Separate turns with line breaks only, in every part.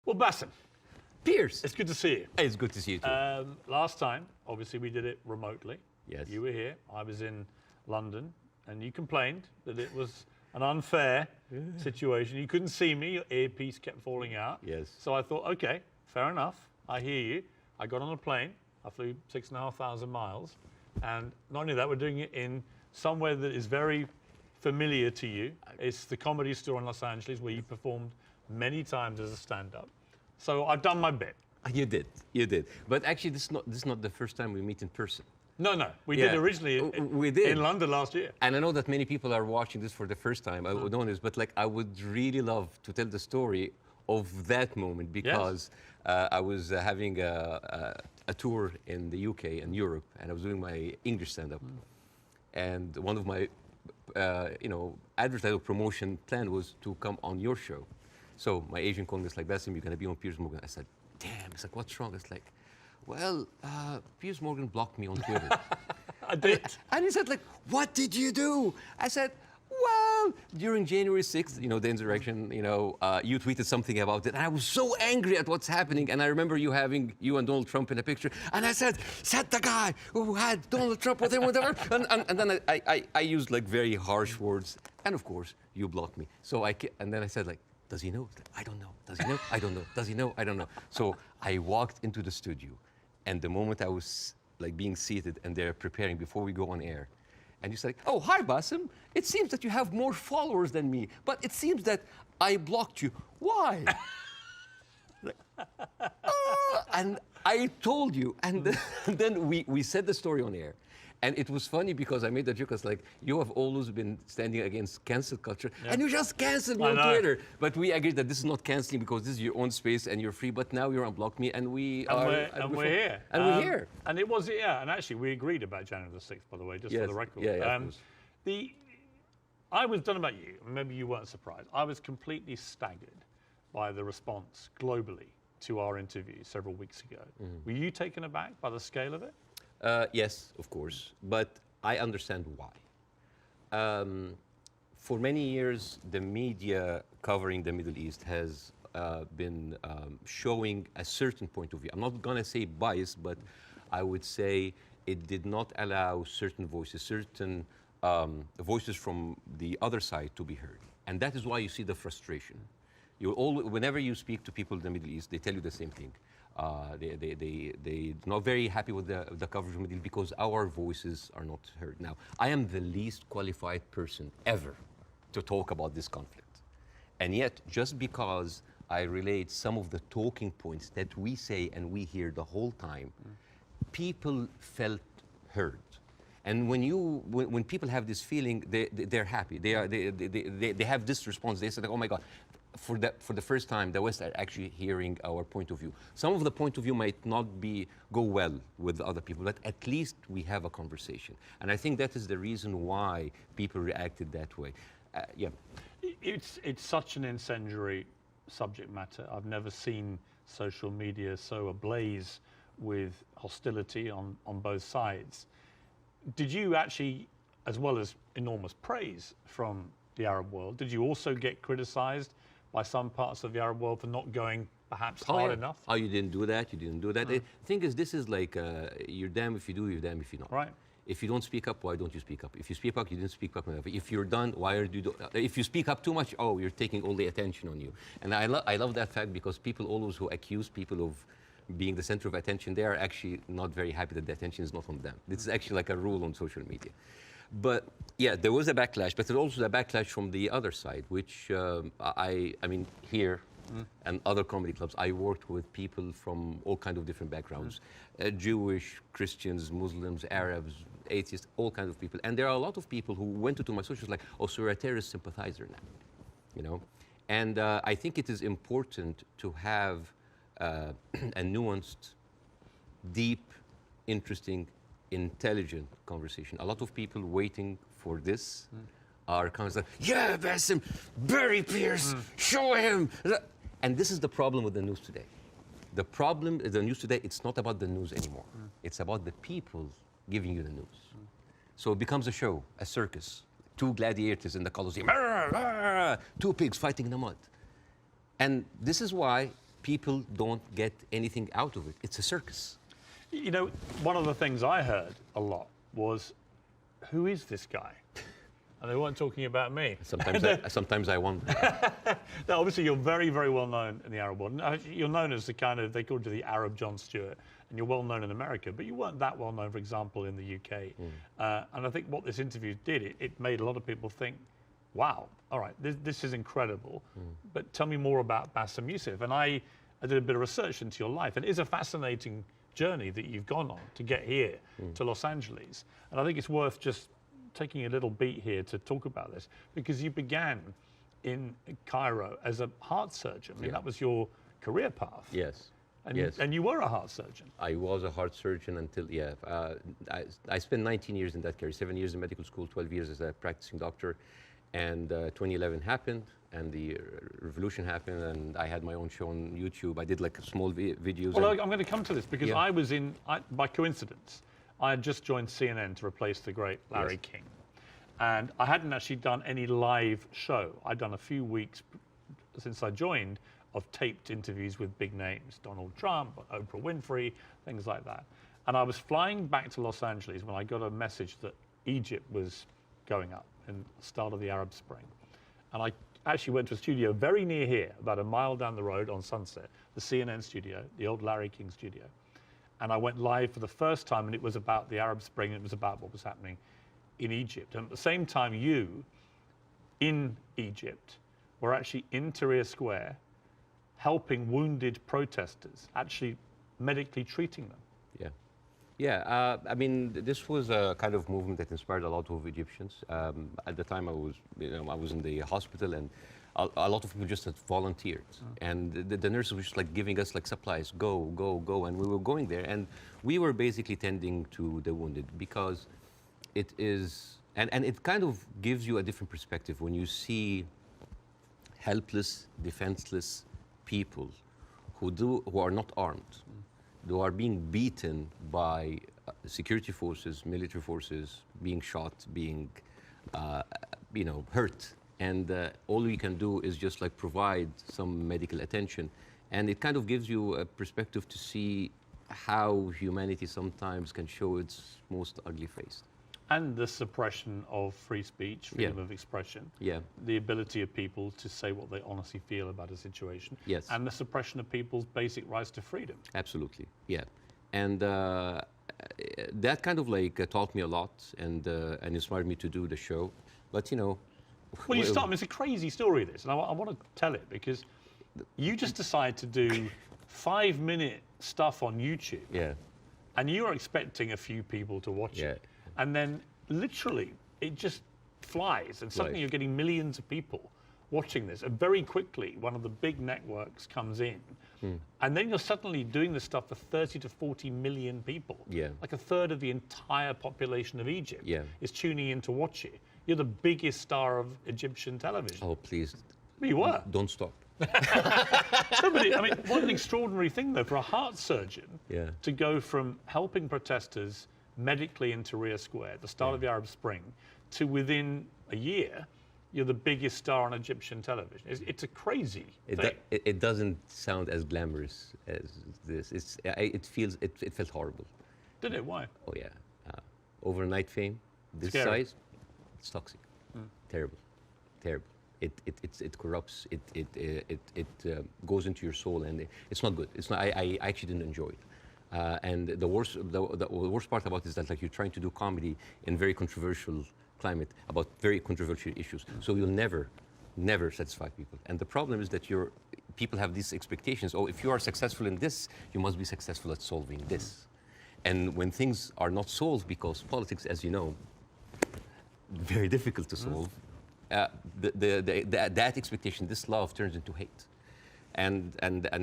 Well, Bassem,
Piers,
it's good to see you.
it's good to see you too.
Last time, obviously, we did it remotely.
Yes.
You were here. I was in London, and you complained that it was an unfair situation. You couldn't see me. Your earpiece kept falling out.
Yes.
So I thought, okay, fair enough. I hear you. I got on a plane. I flew 6,500 miles. And not only that, we're doing it in somewhere that is very familiar to you. It's the Comedy Store in Los Angeles, where you performed many times as a stand-up. So I've done my bit.
You did. But actually, this is not the first time we meet in person.
No, we did originally in London last year.
And I know that many people are watching this for the first time. I would know this, but like I would really love to tell the story of that moment because I was having a tour in the UK and Europe, and I was doing my English stand-up. And one of my, advertising promotion plan was to come on your show. So my agent called me, it's like, Bassem, you're going to be on Piers Morgan. I said, damn. It's like, what's wrong? It's like, well, Piers Morgan blocked me on Twitter.
I did.
And he said, like, what did you do? I said, well, during January 6th, the insurrection, you tweeted something about it. And I was so angry at what's happening. And I remember you having you and Donald Trump in a picture. And I said the guy who had Donald Trump with him, whatever. And then I used like very harsh words. And of course, you blocked me. And then I said, like, does he know? I don't know. Does he know? I don't know. Does he know? I don't know. So I walked into the studio, and the moment I was like being seated and they're preparing before we go on air, and you said, "Oh, hi, Bassem. It seems that you have more followers than me, but it seems that I blocked you. Why?" And I told you, and then we said the story on air. And it was funny because I made the joke, I was like, you have always been standing against cancel culture, and you just canceled me on Twitter. But we agreed that this is not canceling because this is your own space and you're free, but now you're unblocked me, and we're here.
And we're here. And it was, and actually we agreed about January the 6th, by the way, just for the record. I was done about you, maybe you weren't surprised. I was completely staggered by the response globally to our interview several weeks ago. Were you taken aback by the scale of it?
Yes, of course, but I understand why. For many years, the media covering the Middle East has been showing a certain point of view. I'm not going to say bias, but I would say it did not allow certain voices, voices from the other side to be heard. And that is why you see the frustration. Whenever you speak to people in the Middle East, they tell you the same thing. They're not very happy with the coverage of the Middle East because our voices are not heard. Now, I am the least qualified person ever to talk about this conflict. And yet, just because I relate some of the talking points that we say and we hear the whole time, people felt heard. And when people have this feeling, they're happy. They have this response. They say, like, oh my God. For the first time, the West are actually hearing our point of view. Some of the point of view might not go well with other people, but at least we have a conversation. And I think that is the reason why people reacted that way.
It's such an incendiary subject matter. I've never seen social media so ablaze with hostility on both sides. Did you actually, as well as enormous praise from the Arab world, did you also get criticized by some parts of the Arab world for not going perhaps hard enough?
Oh, you didn't do that, you didn't do that. The thing is, this is like, you're damned if you do, you're damned if you don't.
Right.
If you don't speak up, why don't you speak up? If you speak up, you didn't speak up enough. If you're done, why are you if you speak up too much, oh, you're taking all the attention on you. And I love that fact because people always who accuse people of being the center of attention, they are actually not very happy that the attention is not on them. This is actually like a rule on social media. But yeah, there was a backlash, but there's also a backlash from the other side, which I mean, here and other comedy clubs, I worked with people from all kinds of different backgrounds, Jewish, Christians, Muslims, Arabs, atheists, all kinds of people. And there are a lot of people who went into my socials like, oh, so you're a terrorist sympathizer now, And I think it is important to have a nuanced, deep, interesting, intelligent conversation. A lot of people waiting for this are kind of like, yeah, Bassem, bury Piers, show him. And this is the problem with the news today. The problem is the news today, it's not about the news anymore. It's about the people giving you the news. So it becomes a show, a circus. Two gladiators in the Colosseum, two pigs fighting in the mud. And this is why people don't get anything out of it. It's a circus.
You know, one of the things I heard a lot was, who is this guy? And they weren't talking about me.
Sometimes I wonder.
Now, obviously, you're very, very well known in the Arab world. You're known as the kind of, they called you the Arab Jon Stewart, and you're well known in America, but you weren't that well known, for example, in the UK. And I think what this interview did, it made a lot of people think, wow, all right, this is incredible. But tell me more about Bassem Youssef. And I did a bit of research into your life, and it is a fascinating journey that you've gone on to get here to Los Angeles. And I think it's worth just taking a little beat here to talk about this, because you began in Cairo as a heart surgeon. I mean, that was your career path.
Yes.
And you were a heart surgeon.
I was a heart surgeon until, I spent 19 years in that career, 7 years in medical school, 12 years as a practicing doctor. And 2011 happened, and the revolution happened, and I had my own show on YouTube. I did like small videos.
Well, I'm going to come to this, because I was by coincidence, I had just joined CNN to replace the great Larry King. And I hadn't actually done any live show. I'd done a few weeks since I joined of taped interviews with big names, Donald Trump, Oprah Winfrey, things like that. And I was flying back to Los Angeles when I got a message that Egypt was going up in the start of the Arab Spring. And I actually went to a studio very near here, about a mile down the road on Sunset, the CNN studio, the old Larry King studio. And I went live for the first time, and it was about the Arab Spring, and it was about what was happening in Egypt. And at the same time, you, in Egypt, were actually in Tahrir Square, helping wounded protesters, actually medically treating them.
I mean, this was a kind of movement that inspired a lot of Egyptians. At the time, I was in the hospital, and a lot of people just had volunteered, and the nurses were just like giving us like supplies, go, and we were going there, and we were basically tending to the wounded, because it is, and it kind of gives you a different perspective when you see helpless, defenseless people who are not armed, who are being beaten by security forces, military forces, being shot, being hurt. And all we can do is just like provide some medical attention. And it kind of gives you a perspective to see how humanity sometimes can show its most ugly face.
And the suppression of free speech, freedom of expression. The ability of people to say what they honestly feel about a situation. And the suppression of people's basic rights to freedom.
Absolutely, And that kind of like taught me a lot, and inspired me to do the show. But
well, I mean, it's a crazy story, this, and I want to tell it, because you just decide to do 5-minute stuff on YouTube. And you are expecting a few people to watch it. And then literally it just flies, and suddenly you're getting millions of people watching this. And very quickly, one of the big networks comes in, and then you're suddenly doing this stuff for 30 to 40 million people. Like a third of the entire population of Egypt is tuning in to watch it. You're the biggest star of Egyptian television.
Oh, please.
You were.
Don't stop.
No, but I mean, what an extraordinary thing, though, for a heart surgeon to go from helping protesters medically in Tahrir Square at the start of the Arab Spring to within a year, you're the biggest star on Egyptian television. It's a crazy thing.
It doesn't sound as glamorous as this. It felt horrible.
Did it? Why?
Oh yeah, overnight fame, this
Scary.
size, it's toxic. Terrible. It corrupts. It goes into your soul, and it's not good. It's not. I actually didn't enjoy it. And the worst part about it is that like you're trying to do comedy in very controversial climate about very controversial issues. So you'll never satisfy people. And the problem is that people have these expectations. Oh, if you are successful in this, you must be successful at solving this. And when things are not solved, because politics, as you know, very difficult to solve, that expectation, this love turns into hate. And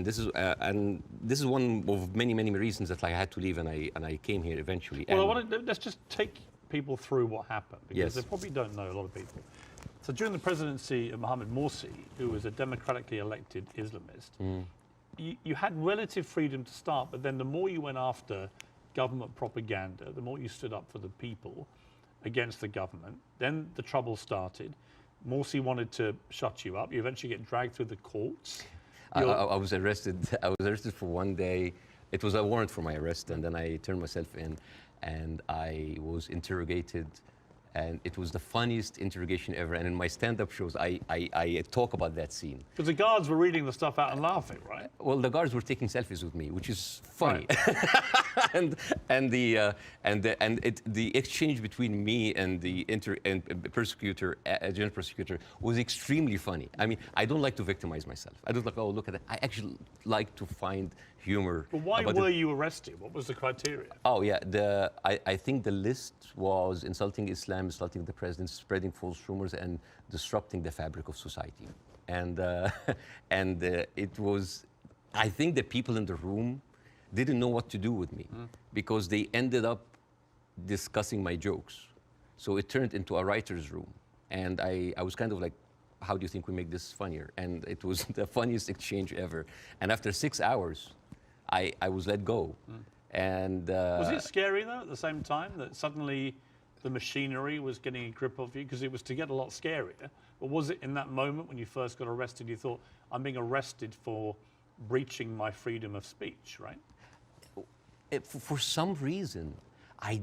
this is one of many reasons that I had to leave, and I came here eventually.
Well, let's just take people through what happened, because they probably don't know, a lot of people. So during the presidency of Mohamed Morsi, who was a democratically elected Islamist, you had relative freedom to start, but then the more you went after government propaganda, the more you stood up for the people against the government, then the trouble started. Morsi wanted to shut you up. You eventually get dragged through the courts.
I was arrested. I was arrested for one day. It was a warrant for my arrest, and then I turned myself in, and I was interrogated, and it was the funniest interrogation ever. And in my stand-up shows, I talk about that scene.
Because the guards were reading the stuff out and laughing, right?
Well, the guards were taking selfies with me, which is funny.
Right.
The exchange between me and the prosecutor, general prosecutor, was extremely funny. I mean, I don't like to victimize myself. I don't like, oh, look at that. I actually like to find humor.
But why were you arrested? What was the criteria?
Oh, yeah. I think the list was insulting Islam, insulting the president, spreading false rumors, and disrupting the fabric of society. And it was, I think the people in the room didn't know what to do with me because they ended up discussing my jokes. So it turned into a writer's room. And I was kind of like, how do you think we make this funnier? And it was the funniest exchange ever. And after 6 hours, I was let go. And
was it scary, though, at the same time, that suddenly the machinery was getting a grip of you? Because it was to get a lot scarier. But was it in that moment when you first got arrested, you thought, I'm being arrested for breaching my freedom of speech, right?
For some reason, I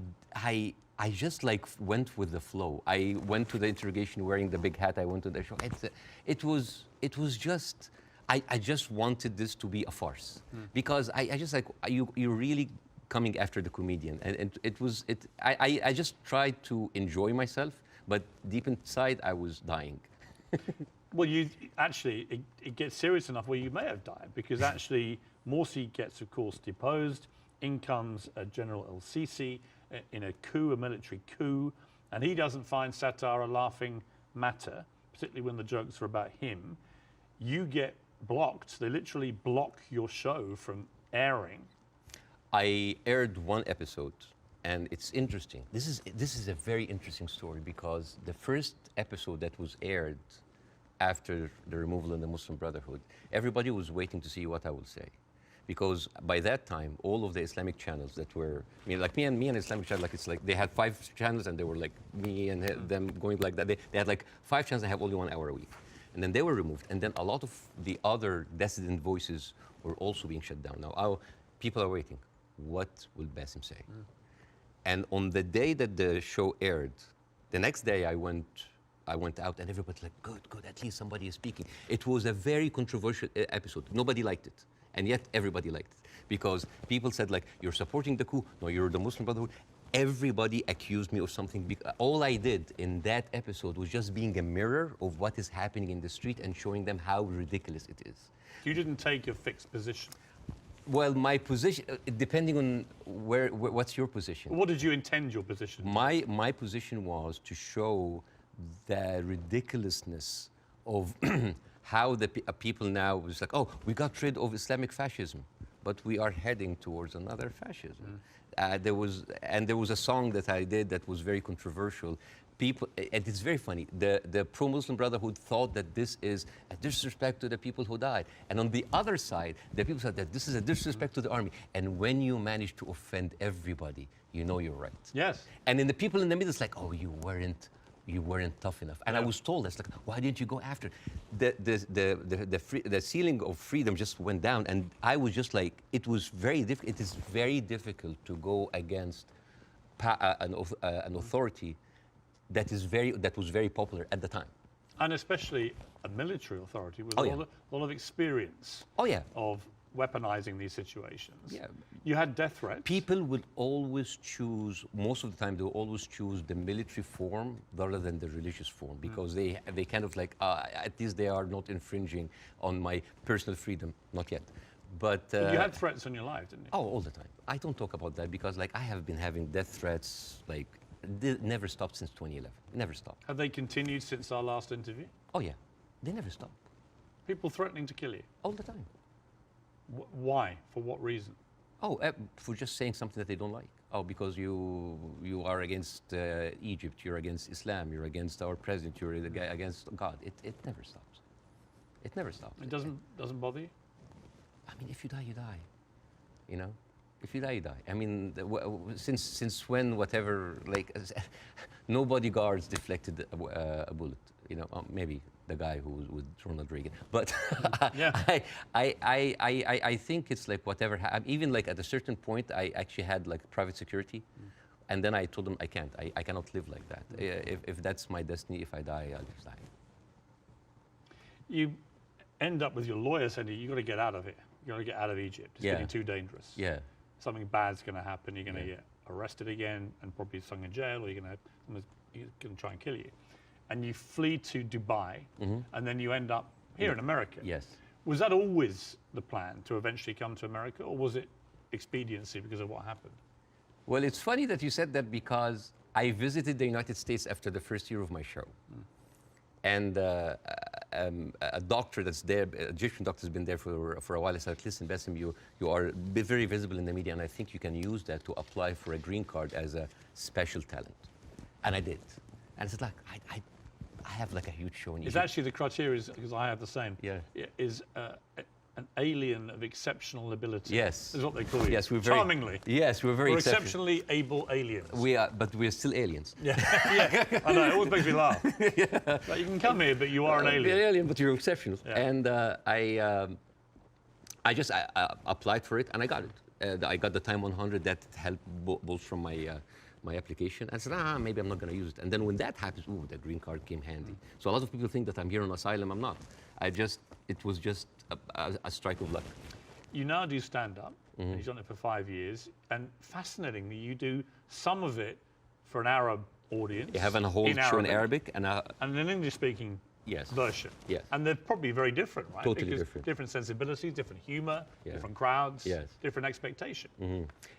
just like went with the flow. I went to the interrogation wearing the big hat. I went to the show. It was just, I just wanted this to be a farce because I just like, you're really coming after the comedian. And I just tried to enjoy myself, but deep inside I was dying.
Well, you actually, it gets serious enough where you may have died because actually Morsi gets, of course, deposed. In comes General El-Sisi in a coup, a military coup, and he doesn't find satire a laughing matter, particularly when the jokes are about him. You get blocked. They literally block your show from airing.
I aired one episode, and it's interesting. This is a very interesting story because the first episode that was aired after the removal of the Muslim Brotherhood, everybody was waiting to see what I will say. Because by that time, all of the Islamic channels that were, I mean, like me and Islamic channel, like it's like they had 5 channels and they were like me and them going like that. They had like 5 channels that have only 1 hour a week. And then they were removed. And then a lot of the other dissident voices were also being shut down. Now, people are waiting. What will Bassem say? And on the day that the show aired, the next day I went out and everybody's like, good, at least somebody is speaking. It was a very controversial episode. Nobody liked it. And yet everybody liked it because people said like, you're supporting the coup. No, you're the Muslim Brotherhood. Everybody accused me of something. All I did in that episode was just being a mirror of what is happening in the street and showing them how ridiculous it is.
You didn't take a fixed position.
Well, my position, depending on what's your position?
What did you intend your position?
My position was to show the ridiculousness of how the people now was like, oh, we got rid of Islamic fascism, but we are heading towards another fascism. There was a song that I did that was very controversial. People, and it's very funny. The pro-Muslim Brotherhood thought that this is a disrespect to the people who died, and on the other side, the people said that this is a disrespect to the army. And when you manage to offend everybody, you know you're right.
Yes.
And then the people in the middle, it's like, oh, you weren't tough enough. And I was told, that's like, why didn't you go after? The ceiling of freedom just went down, and I was just like, it was very difficult. It is very difficult to go against an authority that was very popular at the time.
And especially a military authority with
a
lot of experience of weaponizing these situations.
Yeah.
You had death threats.
People would always choose, most of the time, they would always choose the military form rather than the religious form because they kind of like, at least they are not infringing on my personal freedom. Not yet. But
you had threats on your life, didn't you?
Oh, all the time. I don't talk about that because like I have been having death threats, like they never stopped since 2011. Never stopped.
Have they continued since our last interview?
Oh yeah, they never stopped.
People threatening to kill you?
All the time.
Why? For what reason?
Oh, for just saying something that they don't like. Oh, because you are against Egypt, you're against Islam, you're against our president, you're against God. It never stops. It never stops.
It doesn't bother you?
I mean, if you die, you die. You know? If you die, you die. I mean, since when, whatever, like, no bodyguards deflected a bullet. You know, maybe the guy who was with Ronald Reagan. But
Yeah.
I think it's like whatever. Even like at a certain point, I actually had like private security. And then I told them I can't. I cannot live like that. If that's my destiny, if I die, I'll just die.
You end up with your lawyer saying you got to get out of here. You got to get out of Egypt. It's
Yeah.
getting too dangerous.
Yeah.
Something bad's going to happen. You're going to
Yeah.
get arrested again and probably thrown in jail, or someone's going to try and kill you. And you flee to Dubai, and then you end up here in America.
Yes.
Was that always the plan, to eventually come to America, or was it expediency because of what happened?
Well, it's funny that you said that because I visited the United States after the first year of my show. And a doctor that's there, an Egyptian doctor, has been there for a while. I said, listen, Bassem, you are very visible in the media, and I think you can use that to apply for a green card as a special talent. And I did. And I said, like, I have like a huge show in Egypt.
It's actually the criteria, because I have the same.
Yeah.
Is an alien of exceptional ability.
Yes.
Is what they call you.
Yes, we're very,
charmingly.
Yes, we're very
We're exceptionally able aliens.
We are, but we're still aliens.
Yeah, yeah. I know. It always makes me laugh. Like, you can come here, but you are an alien.
You're an alien, but you're exceptional.
Yeah.
And I just applied for it, and I got it. I got the time 100. That helped bolster from my application. I said, maybe I'm not going to use it. And then when that happens, ooh, the green card came handy. So a lot of people think that I'm here on asylum. I'm not. It was just a strike of luck.
You now do stand-up. You've done it for 5 years. And fascinatingly, you do some of it for an Arab audience.
You have a whole show in Arabic and
an English-speaking version.
Yes.
And they're probably very different, right?
Totally
because
different.
Different sensibilities, different humor,
Yeah.
different crowds,
Yes.
different expectation.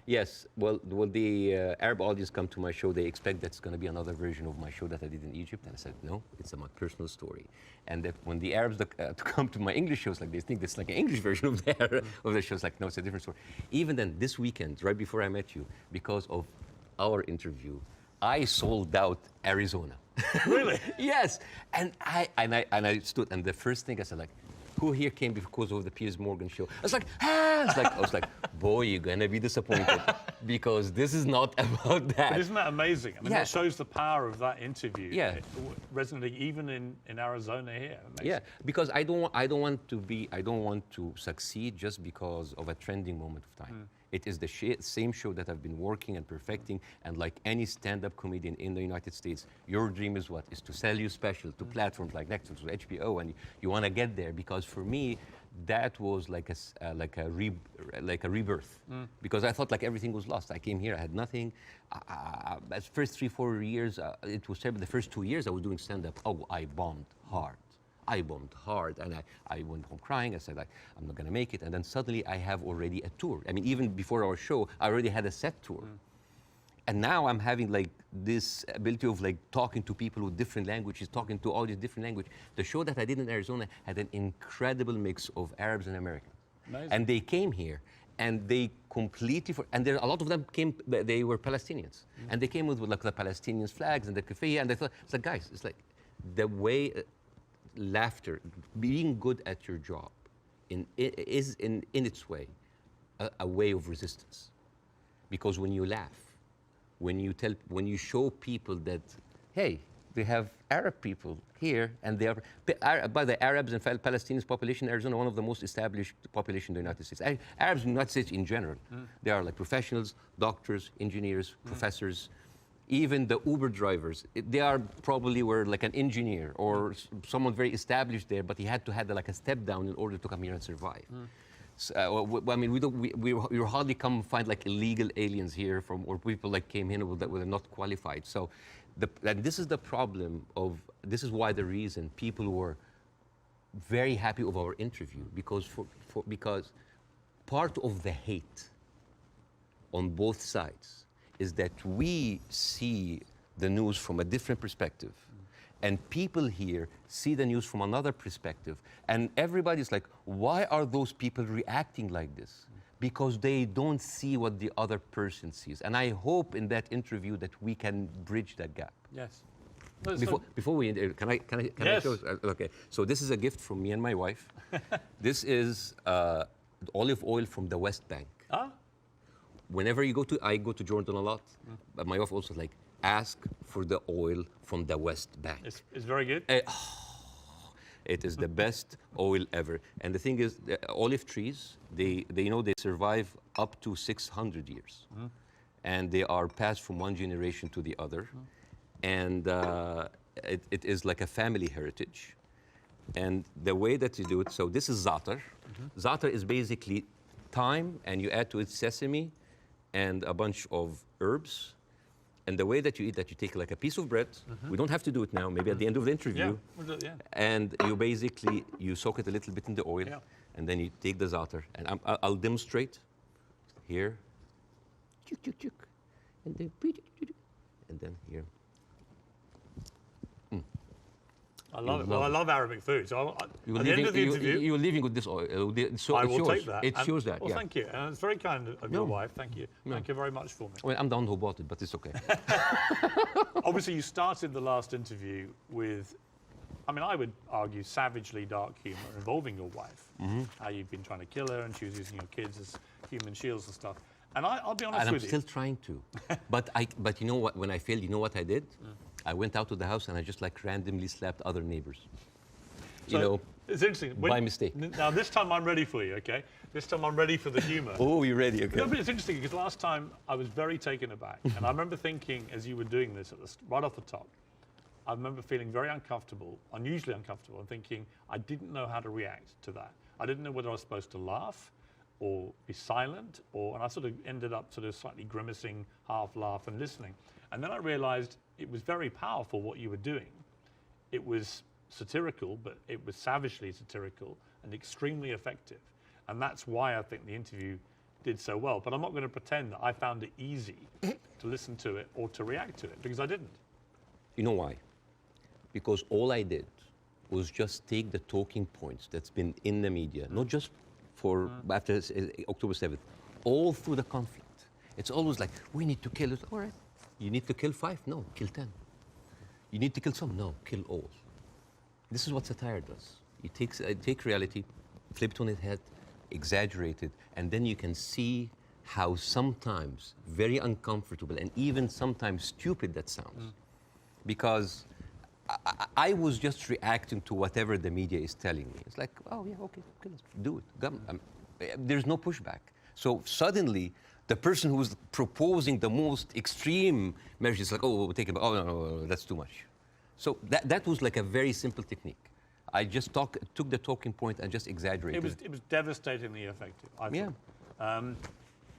Yes. Well, the Arab audience come to my show, they expect that's going to be another version of my show that I did in Egypt. And I said, no, it's my personal story. And when the Arabs come to my English shows, like they think it's like an English version of the shows. Like, no, it's a different story. Even then, this weekend, right before I met you, because of our interview, I sold out Arizona.
Really?
Yes. And I stood, and the first thing I said, like, who here came because of the Piers Morgan show? I was like, I was like, boy, you're gonna be disappointed because this is not about that.
But isn't that amazing? I mean,
Yeah.
that shows the power of that interview.
Yeah.
Resonating even in Arizona here.
Yeah, because I don't want to succeed just because of a trending moment of time. It is the same show that I've been working and perfecting, and like any stand-up comedian in the United States, your dream is what? Is to sell you special to platforms like Netflix or HBO, and you want to get there. Because for me, that was like a rebirth. Because I thought like everything was lost. I came here, I had nothing. As first 3-4 years, it was terrible. The first 2 years I was doing stand-up. Oh, I bombed hard. And I went home crying. I said, I'm not going to make it. And then suddenly I have already a tour. I mean, even before our show, I already had a set tour. And now I'm having like this ability of like talking to people with different languages, talking to all these different languages. The show that I did in Arizona had an incredible mix of Arabs and Americans.
Amazing.
And they came here and they completely, and there a lot of them came, they were Palestinians. And they came with like the Palestinian flags and the keffiyeh, and they thought, it's like, guys, it's like the way, laughter, being good at your job is in its way a way of resistance. Because when you laugh, when you show people that, hey, they have Arab people here, and they are, by the Arabs and Palestinians population, Arizona, one of the most established population in the United States. Arabs in the United States in general, they are like professionals, doctors, engineers, professors. Even the Uber drivers, they are probably were like an engineer or someone very established there, but he had to have like a step down in order to come here and survive. So, I mean, we hardly come find like illegal aliens here or people like came in that were not qualified. So, and this is the problem this is why the reason people were very happy of our interview, because because part of the hate on both sides is that we see the news from a different perspective. And people here see the news from another perspective. And everybody's like, why are those people reacting like this? Because they don't see what the other person sees. And I hope in that interview that we can bridge that gap.
Yes.
Before we, can I
Yes.
show? Okay, so this is a gift from me and my wife. This is olive oil from the West Bank.
Ah,
whenever I go to Jordan a lot, but my wife also like, ask for the oil from the West Bank.
It's very good.
It is the best oil ever. And the thing is, the olive trees, they survive up to 600 years. And they are passed from one generation to the other. And it is like a family heritage. And the way that you do it, so this is za'atar. Za'atar is basically thyme, and you add to it sesame and a bunch of herbs. And the way that you eat that, you take like a piece of bread. We don't have to do it now, maybe at the end of the interview.
Yeah, we'll do it, yeah.
And you soak it a little bit in the oil, and then you take the za'atar. And I'll demonstrate here. Chuk, chuk, chuk. And then here.
I love it. Well, I love Arabic food. So at the end of the interview,
you're leaving with this oil.
I will take that.
It shows that.
Well,
yeah.
thank you. And it's very kind of your wife. Thank you. Thank you very much for me.
Well, I'm the one who bought it, but it's okay.
Obviously, you started the last interview with, I mean, I would argue savagely dark humour involving your wife. How you've been trying to kill her, and she was using your kids as human shields and stuff. And I'll be honest with you.
And I'm still trying to. But you know what? When I failed, you know what I did? I went out to the house and I just like randomly slapped other neighbors.
So, it's interesting.
By mistake.
Now, this time I'm ready for you, okay? This time I'm ready for the humour.
Oh, you're ready, okay.
No, but it's interesting because last time I was very taken aback. And I remember thinking, as you were doing this right off the top, I remember feeling very uncomfortable, unusually uncomfortable, and thinking I didn't know how to react to that. I didn't know whether I was supposed to laugh or be silent, and I sort of ended up sort of slightly grimacing, half laugh and listening. And then I realized it was very powerful what you were doing. It was satirical, but it was savagely satirical and extremely effective. And that's why I think the interview did so well. But I'm not going to pretend that I found it easy to listen to it or to react to it, because I didn't.
You know why? Because all I did was just take the talking points that's been in the media, not just for after October 7th, all through the conflict. It's always like, we need to kill it. All right. You need to kill 5? No, kill 10. You need to kill some? No, kill all. This is what satire does. You take reality, flip it on its head, exaggerate it, and then you can see how sometimes very uncomfortable and even sometimes stupid that sounds. Because I was just reacting to whatever the media is telling me. It's like, oh yeah, okay, do it. There's no pushback. So suddenly, the person who's proposing the most extreme measures is like, oh, we'll take it. Oh no, that's too much. So that was like a very simple technique. I just took the talking point and just exaggerated.
It was devastatingly effective, I think.
Yeah.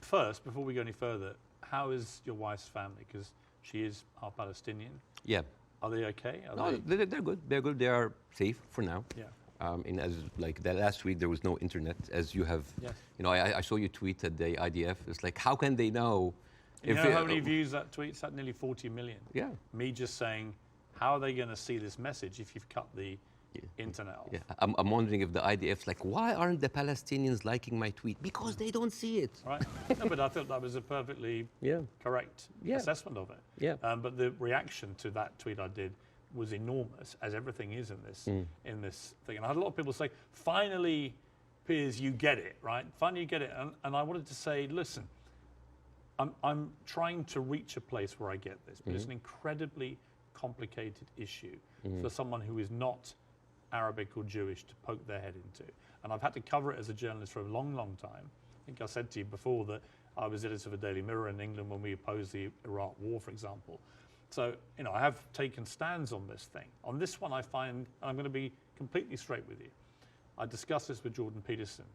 First, before we go any further, how is your wife's family? Because she is half Palestinian.
Yeah.
Are they okay?
They're good. They're good. They are safe for now.
Yeah.
And as like the last week, there was no internet, as you have.
Yes.
You know, I saw you tweet at the IDF. It's like, how can they know?
You know how many views that tweet's had? Nearly 40 million.
Yeah.
Me just saying, how are they going to see this message if you've cut the internet off?
Yeah. I'm wondering if the IDF's like, why aren't the Palestinians liking my tweet? Because they don't see it.
Right. No, but I thought that was a perfectly correct assessment of it.
Yeah.
But the reaction to that tweet I did was enormous, as everything is in this thing. And I had a lot of people say, finally, Piers, you get it, right? Finally, you get it. And I wanted to say, listen, I'm trying to reach a place where I get this, but it's an incredibly complicated issue for someone who is not Arabic or Jewish to poke their head into. And I've had to cover it as a journalist for a long, long time. I think I said to you before that I was editor of the Daily Mirror in England when we opposed the Iraq War, for example. So, you know, I have taken stands on this thing. On this one, I find, and I'm going to be completely straight with you, I discussed this with Jordan Peterson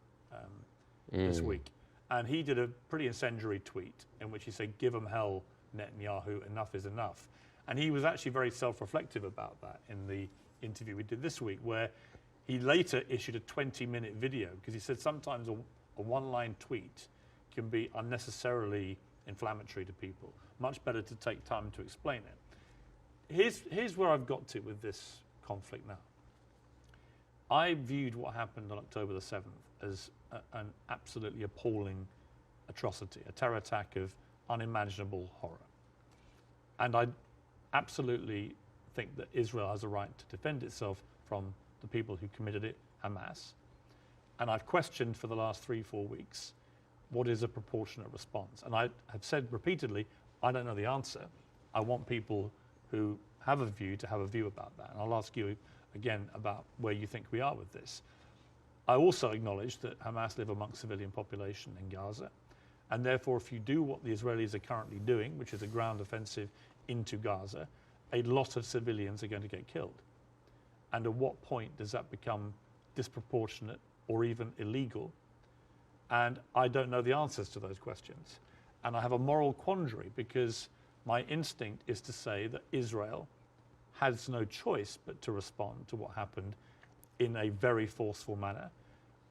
this week, and he did a pretty incendiary tweet in which he said, give them hell, Netanyahu, enough is enough. And he was actually very self-reflective about that in the interview we did this week, where he later issued a 20-minute video, because he said sometimes a one-line tweet can be unnecessarily inflammatory to people. Much better to take time to explain it. Here's where I've got to with this conflict now. I viewed what happened on October the 7th as an absolutely appalling atrocity, a terror attack of unimaginable horror. And I absolutely think that Israel has a right to defend itself from the people who committed it, Hamas. And I've questioned for the last 3-4 weeks what is a proportionate response? And I have said repeatedly, I don't know the answer. I want people who have a view to have a view about that. And I'll ask you again about where you think we are with this. I also acknowledge that Hamas live amongst civilian population in Gaza. And therefore, if you do what the Israelis are currently doing, which is a ground offensive into Gaza, a lot of civilians are going to get killed. And at what point does that become disproportionate or even illegal? And I don't know the answers to those questions. And I have a moral quandary because my instinct is to say that Israel has no choice but to respond to what happened in a very forceful manner.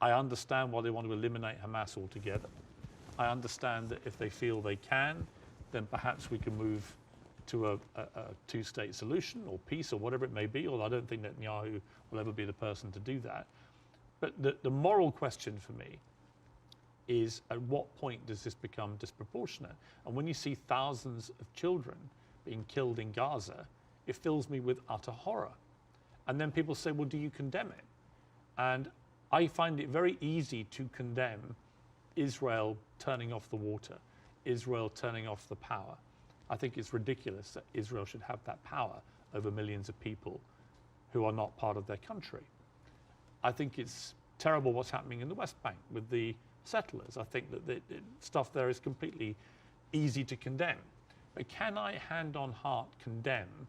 I understand why they want to eliminate Hamas altogether. I understand that if they feel they can, then perhaps we can move to a two-state solution or peace or whatever it may be, although I don't think Netanyahu will ever be the person to do that. But the moral question for me is, at what point does this become disproportionate? And when you see thousands of children being killed in Gaza, it fills me with utter horror. And then people say, well, do you condemn it? And I find it very easy to condemn Israel turning off the water, Israel turning off the power. I think it's ridiculous that Israel should have that power over millions of people who are not part of their country. I think it's terrible what's happening in the West Bank with the settlers. I think that the stuff there is completely easy to condemn. But can I, hand on heart, condemn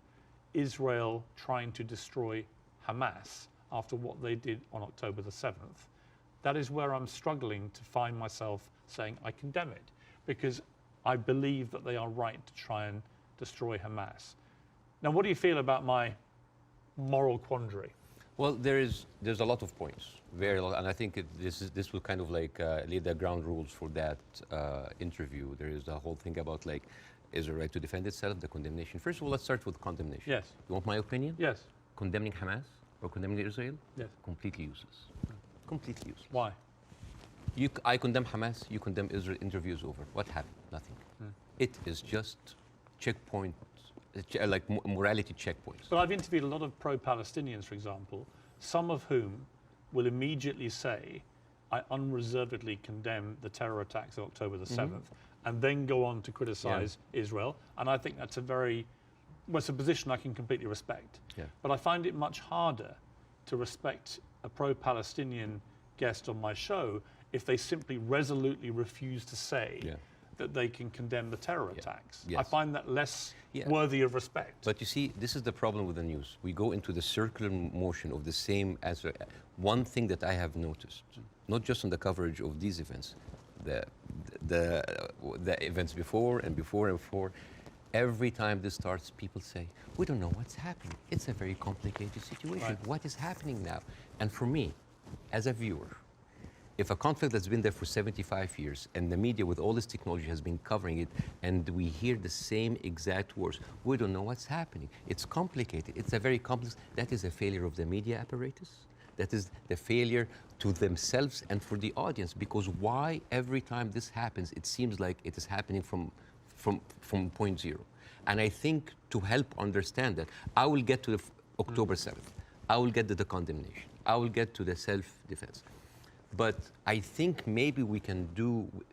Israel trying to destroy Hamas after what they did on October the 7th? That is where I'm struggling to find myself saying I condemn it, because I believe that they are right to try and destroy Hamas. Now, what do you feel about my moral quandary?
Well, there's a lot of points, very lot, and I think this will kind of like lay the ground rules for that interview. There is a whole thing about like, is it right to defend itself, the condemnation. First of all, let's start with condemnation.
Yes.
You want my opinion?
Yes.
Condemning Hamas or condemning Israel?
Yes.
Completely useless. Completely useless.
Why?
I condemn Hamas, you condemn Israel, interview is over. What happened? Nothing. It is just checkpoint, like morality checkpoints.
But I've interviewed a lot of pro-Palestinians, for example, some of whom will immediately say, I unreservedly condemn the terror attacks of October the 7th, and then go on to criticize Israel. And I think that's it's a position I can completely respect.
Yeah.
But I find it much harder to respect a pro-Palestinian guest on my show if they simply resolutely refuse to say that they can condemn the terror attacks.
Yes.
I find that less worthy of respect.
But you see, this is the problem with the news. We go into the circular motion of the same answer. One thing that I have noticed, not just on the coverage of these events, the events before and before and before, every time this starts, people say, we don't know what's happening. It's a very complicated situation.
Right.
What is happening now? And for me, as a viewer, if a conflict that's been there for 75 years and the media with all this technology has been covering it and we hear the same exact words, we don't know what's happening. It's complicated. It's a very complex. That is a failure of the media apparatus. That is the failure to themselves and for the audience, because why every time this happens, it seems like it is happening from point zero. And I think to help understand that, I will get to the October 7th. I will get to the condemnation. I will get to the self-defense. But I think maybe we can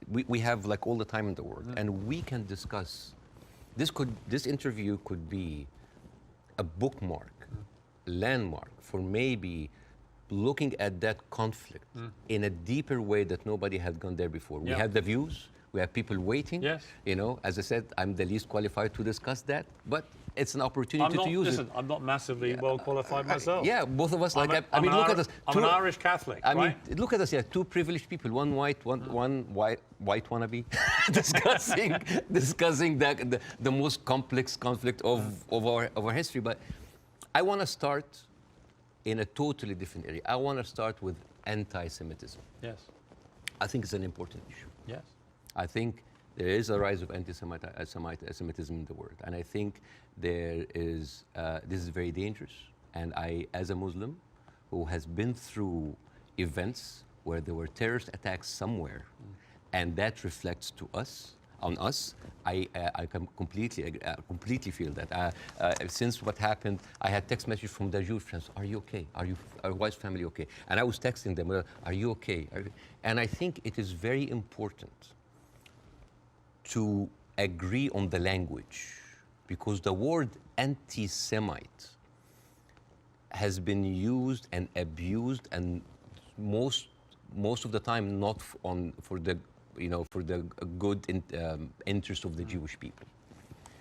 we have like all the time in the world, and we can discuss, this interview could be a bookmark, landmark for maybe looking at that conflict in a deeper way that nobody had gone there before. We have the views, we have people waiting.
Yes.
You know, as I said, I'm the least qualified to discuss that, but it's an opportunity to use it.
I'm not massively well qualified myself.
Yeah, both of us. Like,
I mean,
look at us.
I'm an Irish Catholic.
I mean,
right?
look at us. Yeah, two privileged people. One white, one white wannabe, discussing the most complex conflict of our history. But I want to start in a totally different area. I want to start with anti-Semitism.
Yes.
I think it's an important issue.
Yes.
I think there is a rise of anti-Semitism in the world, and I think this is very dangerous. And I, as a Muslim who has been through events where there were terrorist attacks somewhere, and that reflects to us, on us. I can completely feel that. Since what happened, I had text messages from the Jewish friends. Are you okay? Are wife's family okay? And I was texting them. Are you okay? And I think it is very important to agree on the language, because the word anti-Semite has been used and abused, and most of the time not for the good interest of the Jewish people.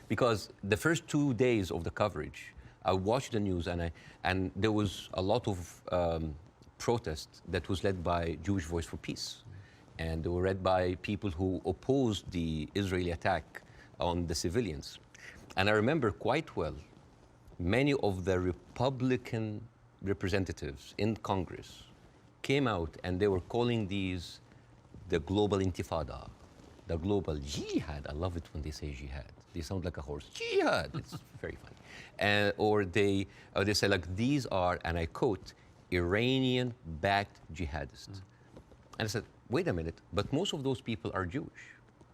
Because the first 2 days of the coverage, I watched the news, and there was a lot of protest that was led by Jewish Voice for Peace, and they were led by people who opposed the Israeli attack on the civilians. And I remember quite well, many of the Republican representatives in Congress came out and they were calling these the global intifada, the global jihad. I love it when they say jihad. They sound like a horse. Jihad. It's very funny. Or they say, like, these are, and I quote, Iranian-backed jihadists. And I said, wait a minute, but most of those people are Jewish.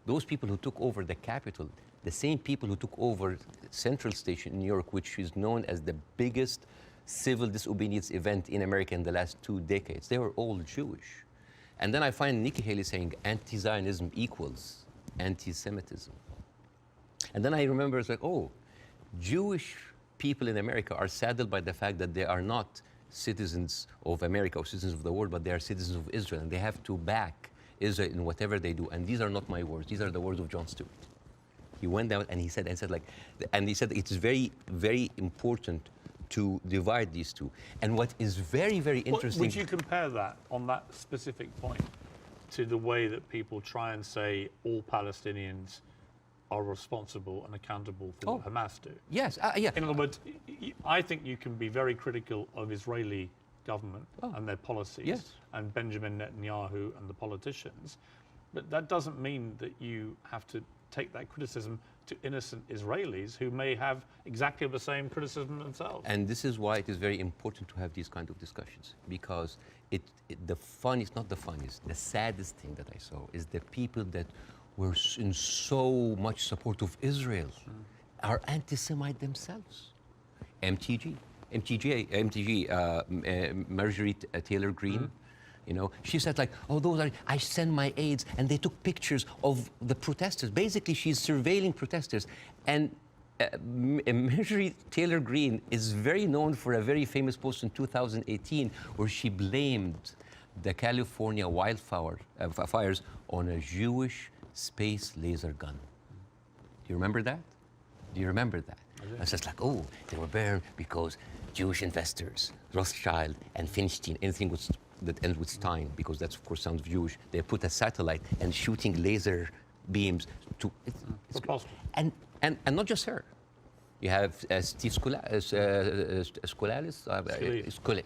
Those people who took over the Capitol, the same people who took over Central Station in New York, which is known as the biggest civil disobedience event in America in the last 2 decades, they were all Jewish. And then I find Nikki Haley saying anti-Zionism equals anti-Semitism. And then I remember, it's like, oh, Jewish people in America are saddened by the fact that they are not citizens of America or citizens of the world, but they are citizens of Israel, and they have to back Israel in whatever they do. And these are not my words. These are the words of Jon Stewart. He went down and he said it's very, very important to divide these two. And what is very, very interesting...
Would you compare that, on that specific point, to the way that people try and say all Palestinians are responsible and accountable for what Hamas do?
Yes, yeah.
In other words, I think you can be very critical of Israeli government and their policies and Benjamin Netanyahu and the politicians, but that doesn't mean that you have to take that criticism to innocent Israelis who may have exactly the same criticism themselves.
And this is why it is very important to have these kind of discussions, because the saddest thing that I saw is the people that were in so much support of Israel are anti-Semite themselves. MTG, Marjorie Taylor Greene, you know, she said, like, oh, I send my aides, and they took pictures of the protesters. Basically, she's surveilling protesters. And Marjorie Taylor Greene is very known for a very famous post in 2018 where she blamed the California fires on a Jewish space laser gun. Do you remember that? Do you remember that? It's just like, oh, they were burned because Jewish investors, Rothschild and Finstein, anything that ends with Stein, because that's, of course, sounds Jewish, they put a satellite and shooting laser beams to... It's
possible.
And not just her. You have Steve Skoulas,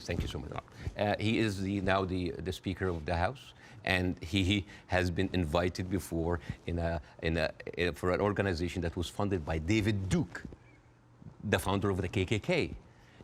thank you so much. He is now the Speaker of the House, and he has been invited before for an organization that was funded by David Duke, the founder of the KKK.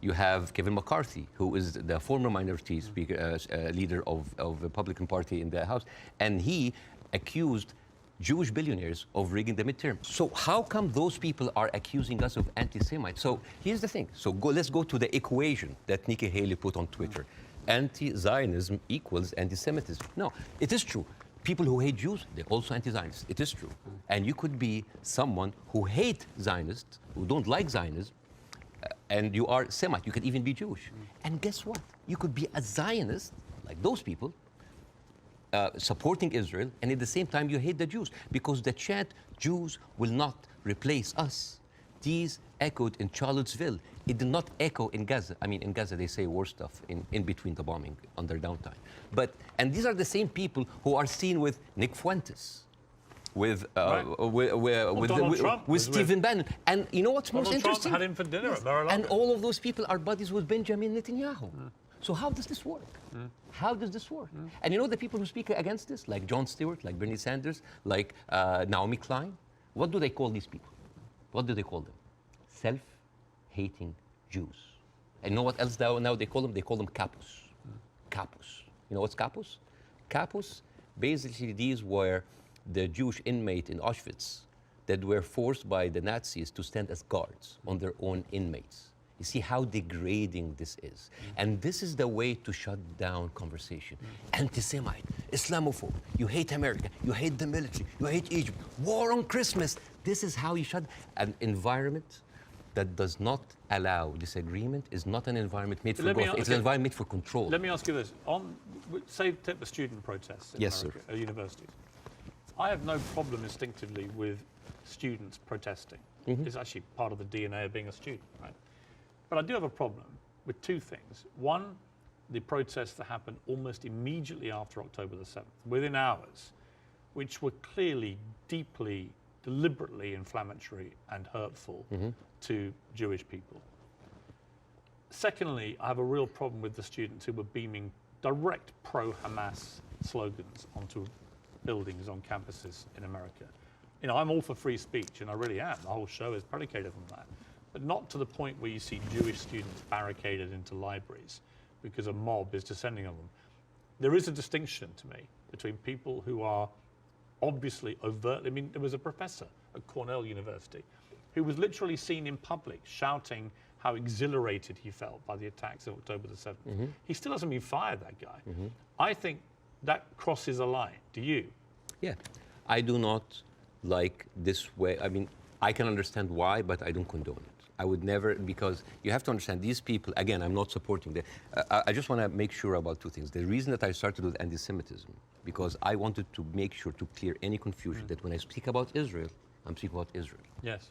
You have Kevin McCarthy, who is the former minority speaker, leader of the Republican Party in the House, and he accused Jewish billionaires of rigging the midterm. So how come those people are accusing us of anti-Semites? So here's the thing. So let's go to the equation that Nikki Haley put on Twitter. Anti-Zionism equals anti-Semitism. No, it is true. People who hate Jews, they're also anti-Zionists. It is true. And you could be someone who hates Zionists, who don't like Zionism, and you are Semite. You could even be Jewish. And guess what? You could be a Zionist, like those people, supporting Israel, and at the same time you hate the Jews, because the chant, Jews will not replace us, these echoed in Charlottesville. It did not echo in Gaza. I mean, in Gaza they say worse stuff in between the bombing, on their downtime. And these are the same people who are seen with Nick Fuentes, with Stephen Bannon. And you know what's most interesting?
Trump had him for dinner at Mar-a-Lago.
And all of those people are buddies with Benjamin Netanyahu. So how does this work? How does this work? And you know the people who speak against this, like Jon Stewart, like Bernie Sanders, like Naomi Klein, what do they call these people? What do they call them? Self-hating Jews. And you know what else now they call them? They call them capos. Capos. You know what's capos? Capos, basically these were the Jewish inmate in Auschwitz that were forced by the Nazis to stand as guards on their own inmates. You see how degrading this is. And this is the way to shut down conversation. Anti-Semite, Islamophobe, you hate America, you hate the military, you hate Egypt, war on Christmas. This is how you shut an environment that does not allow disagreement is not an environment made for growth. It's an environment made for control.
Let me ask you this. Say, take the student protests in America, at universities. I have no problem instinctively with students protesting. It's actually part of the DNA of being a student, right? But I do have a problem with two things. One, the protests that happened almost immediately after October the 7th, within hours, which were clearly, deeply, deliberately inflammatory and hurtful to Jewish people. Secondly, I have a real problem with the students who were beaming direct pro-Hamas slogans onto buildings on campuses in America. You know, I'm all for free speech, and I really am. The whole show is predicated on that. But not to the point where you see Jewish students barricaded into libraries because a mob is descending on them. There is a distinction to me between people who are obviously overtly, I mean, there was a professor at Cornell University who was literally seen in public shouting how exhilarated he felt by the attacks of October the 7th. He still hasn't been fired, that guy. I think that crosses a line. Do you?
Yeah, I do not like this way. I mean, I can understand why, but I don't condone it. I would never, because you have to understand these people, again, I'm not supporting them. I just want to make sure about two things. The reason that I started with anti-Semitism, because I wanted to make sure to clear any confusion that when I speak about Israel, I'm speaking about Israel.
Yes.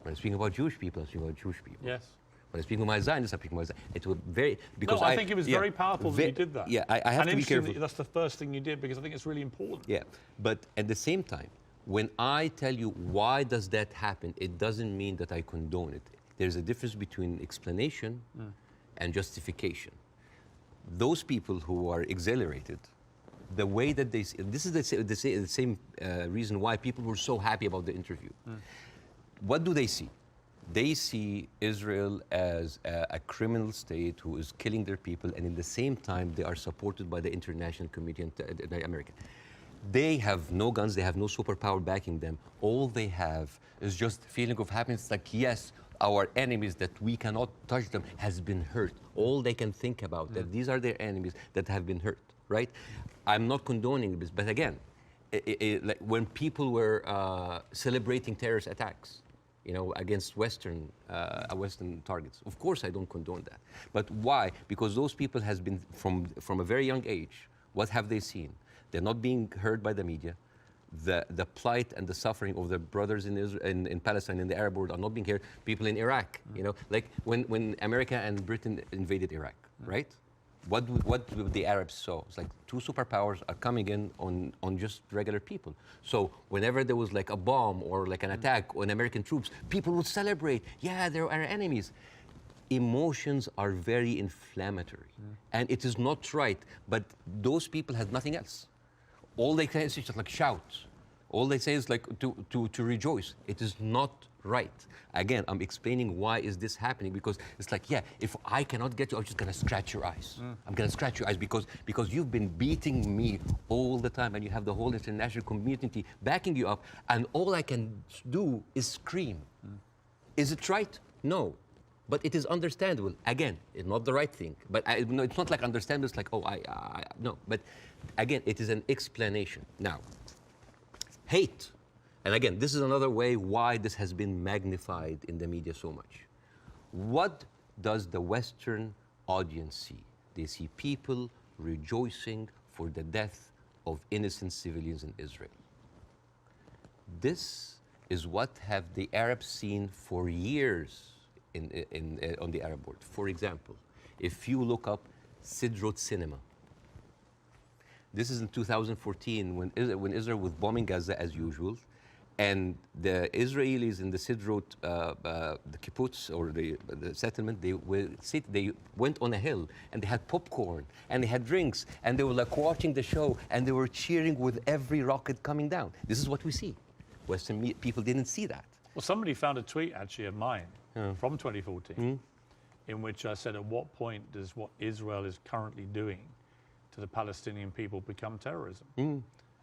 When I'm speaking about Jewish people, I'm speaking about Jewish people.
Yes.
When I speak with my Zionists, I speak with my Zionists. It was very, because
I think it was very powerful that you did that.
Yeah, I have to be careful.
That's the first thing you did, because I think it's really important.
Yeah, but at the same time, when I tell you why does that happen, it doesn't mean that I condone it. There's a difference between explanation and justification. Those people who are exhilarated, the way that they, this is the same reason why people were so happy about the interview. What do they see? They see Israel as a criminal state who is killing their people, and in the same time, they are supported by the international community and America. They have no guns, they have no superpower backing them. All they have is just feeling of happiness, like, yes, our enemies that we cannot touch them has been hurt. All they can think about, that these are their enemies that have been hurt, right? I'm not condoning this, but again, like when people were celebrating terrorist attacks, you know, against Western targets. Of course, I don't condone that. But why? Because those people has been, from a very young age, what have they seen? They're not being heard by the media. The plight and the suffering of their brothers in Israel, in Palestine, in the Arab world are not being heard. People in Iraq, you know, like when America and Britain invaded Iraq, right? What the Arabs saw? It's like two superpowers are coming in on just regular people. So whenever there was like a bomb or like an attack on American troops, people would celebrate. Yeah, they're our enemies. Emotions are very inflammatory, and it is not right. But those people had nothing else. All they can is just like shout. All they say is like to rejoice. It is not right. Again, I'm explaining why is this happening, because it's like, yeah, if I cannot get you, I'm just gonna scratch your eyes. I'm gonna scratch your eyes because you've been beating me all the time, and you have the whole international community backing you up, and all I can do is scream. Is it right? No. But it is understandable. Again, it's not the right thing. But no, it's not like understandable. It's like, oh, no. But again, it is an explanation. Now, hate. And again, this is another way why this has been magnified in the media so much. What does the Western audience see? They see people rejoicing for the death of innocent civilians in Israel. This is what have the Arabs seen for years on the Arab world. For example, if you look up Sderot Cinema, this is in 2014 when Israel was bombing Gaza as usual, and the Israelis in the Sderot, the kibbutz or the settlement, they went on a hill and they had popcorn and they had drinks and they were like watching the show and they were cheering with every rocket coming down. This is what we see. Western people didn't see that.
Well, somebody found a tweet actually of mine from 2014 in which I said, at what point does what Israel is currently doing to the Palestinian people become terrorism?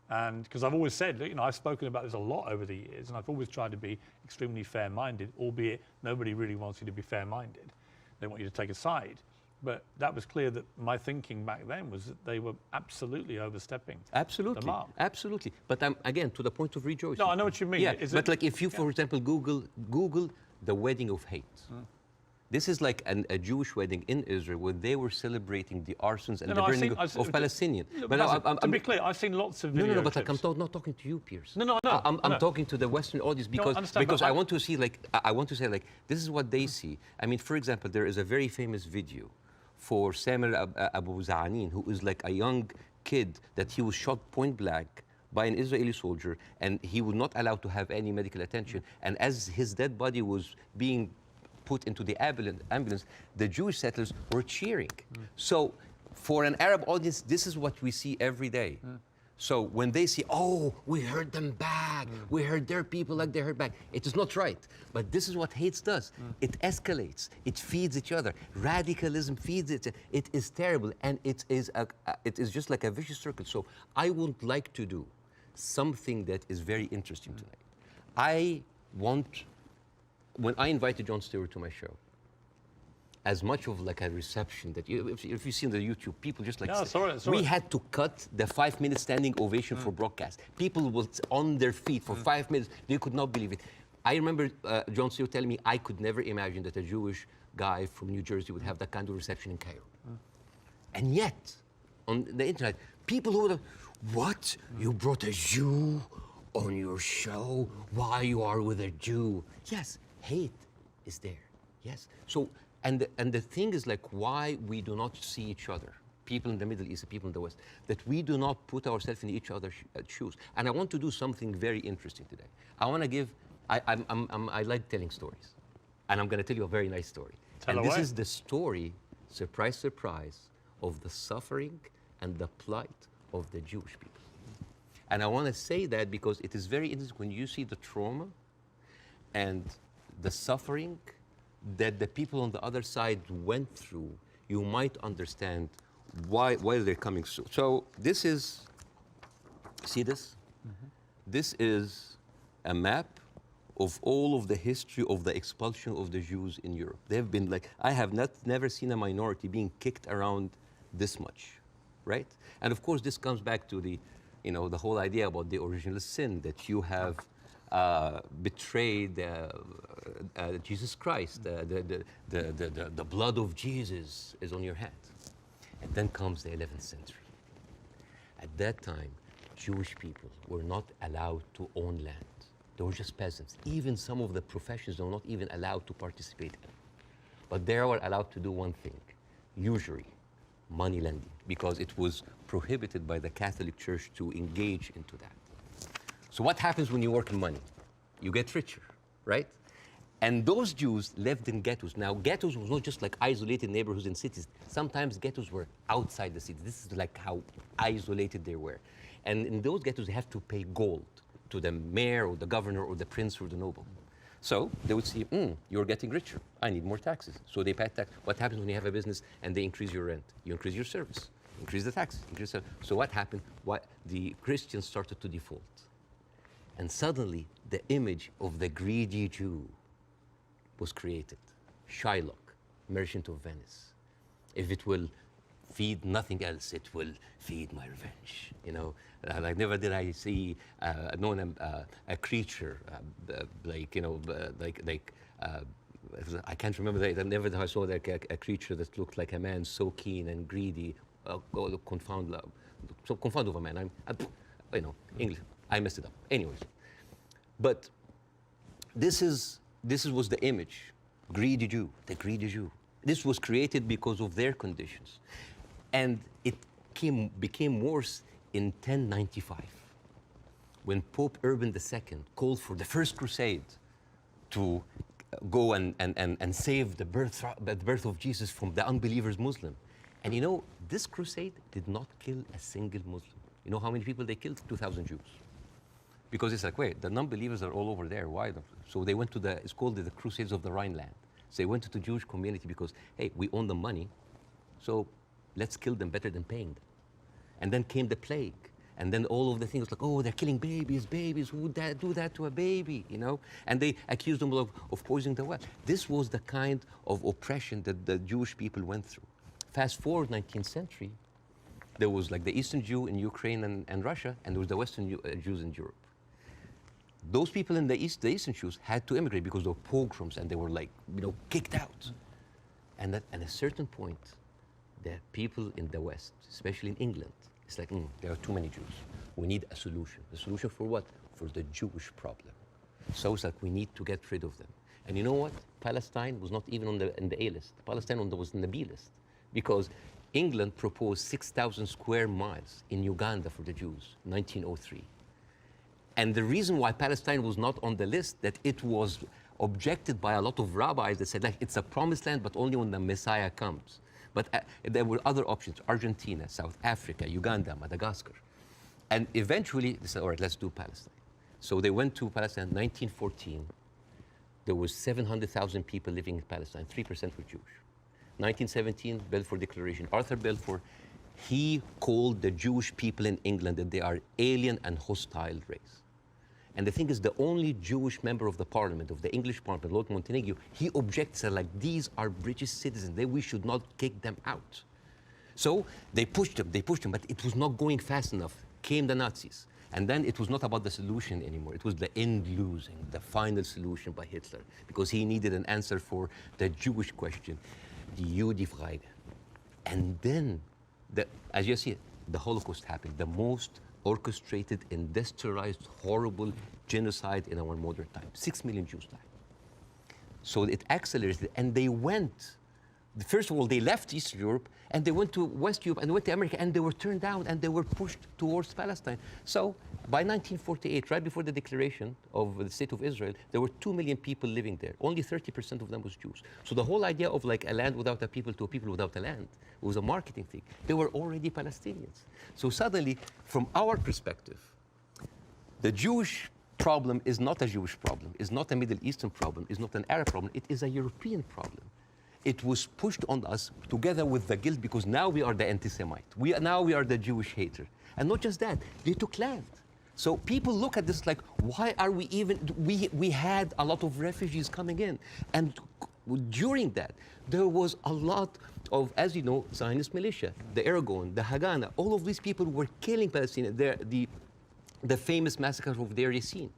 And because I've always said, you know, I've spoken about this a lot over the years, and I've always tried to be extremely fair-minded, albeit nobody really wants you to be fair-minded. They want you to take a side. But that was clear that my thinking back then was that they were absolutely overstepping
Absolutely,
the mark.
absolutely. But I'm again to the point of rejoicing.
No, I know what you mean.
Yeah, but like if you, for example, Google the wedding of hate. This is like a Jewish wedding in Israel where they were celebrating the arsons and the burning of Palestinians.
But to be clear, I've seen lots of video
No, but
clips.
like, I'm not talking to you, Piers.
No,
I'm talking to the Western audience because I want to see, like, I want to say, like, this is what they see. I mean, for example, there is a very famous video for Samuel Abu Za'anin, who is like a young kid that he was shot point blank by an Israeli soldier, and he was not allowed to have any medical attention. And as his dead body was being put into the ambulance, the Jewish settlers were cheering. So for an Arab audience, this is what we see every day. So when they say, oh, we heard them back, we heard their people like they heard back, it is not right. But this is what hate does. It escalates, it feeds each other. Radicalism feeds it. It is terrible, and it is just like a vicious circle. So I would like to do something that is very interesting tonight. I want, when I invited Jon Stewart to my show, as much of like a reception that if you see on the YouTube, people just like, we had to cut the 5-minute standing ovation for broadcast. People were on their feet for 5 minutes. They could not believe it. I remember Jon Stewart telling me I could never imagine that a Jewish guy from New Jersey would have that kind of reception in Cairo. And yet, on the internet, people who would, what? You brought a Jew on your show? Why you are with a Jew? Yes, hate is there. Yes. So, and the thing is, like, why we do not see each other, people in the Middle East, people in the West, that we do not put ourselves in each other's shoes. And I want to do something very interesting today. I want to give, I like telling stories. And I'm going to tell you a very nice story.
Tell away.
This is the story, surprise, surprise, of the suffering and the plight of the Jewish people. And I want to say that because it is very interesting when you see the trauma and the suffering that the people on the other side went through, you might understand why they're coming. So this is, see this? This is a map of all of the history of the expulsion of the Jews in Europe. They've been like, I have never seen a minority being kicked around this much, right? And of course, this comes back to the, you know, the whole idea about the original sin, that you have betrayed Jesus Christ. The blood of Jesus is on your hand. And then comes the 11th century. At that time, Jewish people were not allowed to own land. They were just peasants. Even some of the professions they were not even allowed to participate in. But they were allowed to do one thing, usury, money lending, because it was prohibited by the Catholic Church to engage into that. So what happens when you work in money? You get richer, right? And those Jews lived in ghettos. Now, ghettos was not just like isolated neighborhoods in cities. Sometimes ghettos were outside the city. This is like how isolated they were. And in those ghettos, they have to pay gold to the mayor or the governor or the prince or the noble. So they would see, you're getting richer. I need more taxes. So they pay tax. What happens when you have a business and they increase your rent? You increase your service, increase the taxes. So what happened? The Christians started to default. And suddenly, the image of the greedy Jew was created. Shylock, merchant of Venice. If it will feed nothing else, it will feed my revenge. You know, like never did I see a creature like, you know, I can't remember that. Never did I saw like a creature that looked like a man so keen and greedy. Confound of a man. You know, English. I messed it up. Anyways, but this was the image, greedy Jew, the greedy Jew. This was created because of their conditions, and it became worse in 1095, when Pope Urban II called for the first crusade to go and save the birth of Jesus from the unbelievers Muslim. And you know, this crusade did not kill a single Muslim. You know how many people they killed? 2,000 Jews. Because it's like, wait, the non-believers are all over there. Why? So they went to it's called the Crusades of the Rhineland. So they went to the Jewish community because, hey, we own the money, so let's kill them better than paying them. And then came the plague. And then all of the things like, oh, they're killing babies, who would do that to a baby, you know? And they accused them of poisoning the well. This was the kind of oppression that the Jewish people went through. Fast forward 19th century, there was like the Eastern Jew in Ukraine and Russia, and there was the Western Jews in Europe. Those people in the Eastern Jews had to immigrate because there were pogroms and they were like, you know, kicked out. And at a certain point, the people in the West, especially in England, it's like, there are too many Jews. We need a solution. The solution for what? For the Jewish problem. So it's like we need to get rid of them. And you know what? Palestine was not even on the A list. Palestine was on the B list because England proposed 6,000 square miles in Uganda for the Jews, 1903. And the reason why Palestine was not on the list, that it was objected by a lot of rabbis that said, like, it's a promised land, but only when the Messiah comes. But there were other options, Argentina, South Africa, Uganda, Madagascar. And eventually, they said, all right, let's do Palestine. So they went to Palestine in 1914. There was 700,000 people living in Palestine, 3% were Jewish. 1917, Balfour Declaration. Arthur Balfour, he called the Jewish people in England that they are alien and hostile race. And the thing is, the only Jewish member of the parliament, of the English parliament, Lord Montague, he objects, like, these are British citizens, we should not kick them out. So they pushed them, but it was not going fast enough. Came the Nazis. And then it was not about the solution anymore. It was the end losing, the final solution by Hitler, because he needed an answer for the Jewish question, the Judefrage. And then, as you see, the Holocaust happened, the most orchestrated, industrialized, horrible genocide in our modern time. 6 million Jews died. So it accelerated, and they went. First of all, they left East Europe, and they went to West Europe, and they went to America, and they were turned down, and they were pushed towards Palestine. So by 1948, right before the declaration of the State of Israel, there were 2 million people living there. Only 30% of them was Jews. So the whole idea of like a land without a people to a people without a land was a marketing thing. They were already Palestinians. So suddenly, from our perspective, the Jewish problem is not a Jewish problem, is not a Middle Eastern problem, is not an Arab problem, it is a European problem. It was pushed on us together with the guilt because now we are the anti-Semite. Now we are the Jewish hater. And not just that, they took land. So people look at this like, why are we even, we had a lot of refugees coming in. And during that, there was a lot of, as you know, Zionist militia, the Aragon, the Haganah, all of these people were killing Palestinians. The famous massacre of Deir Yassin.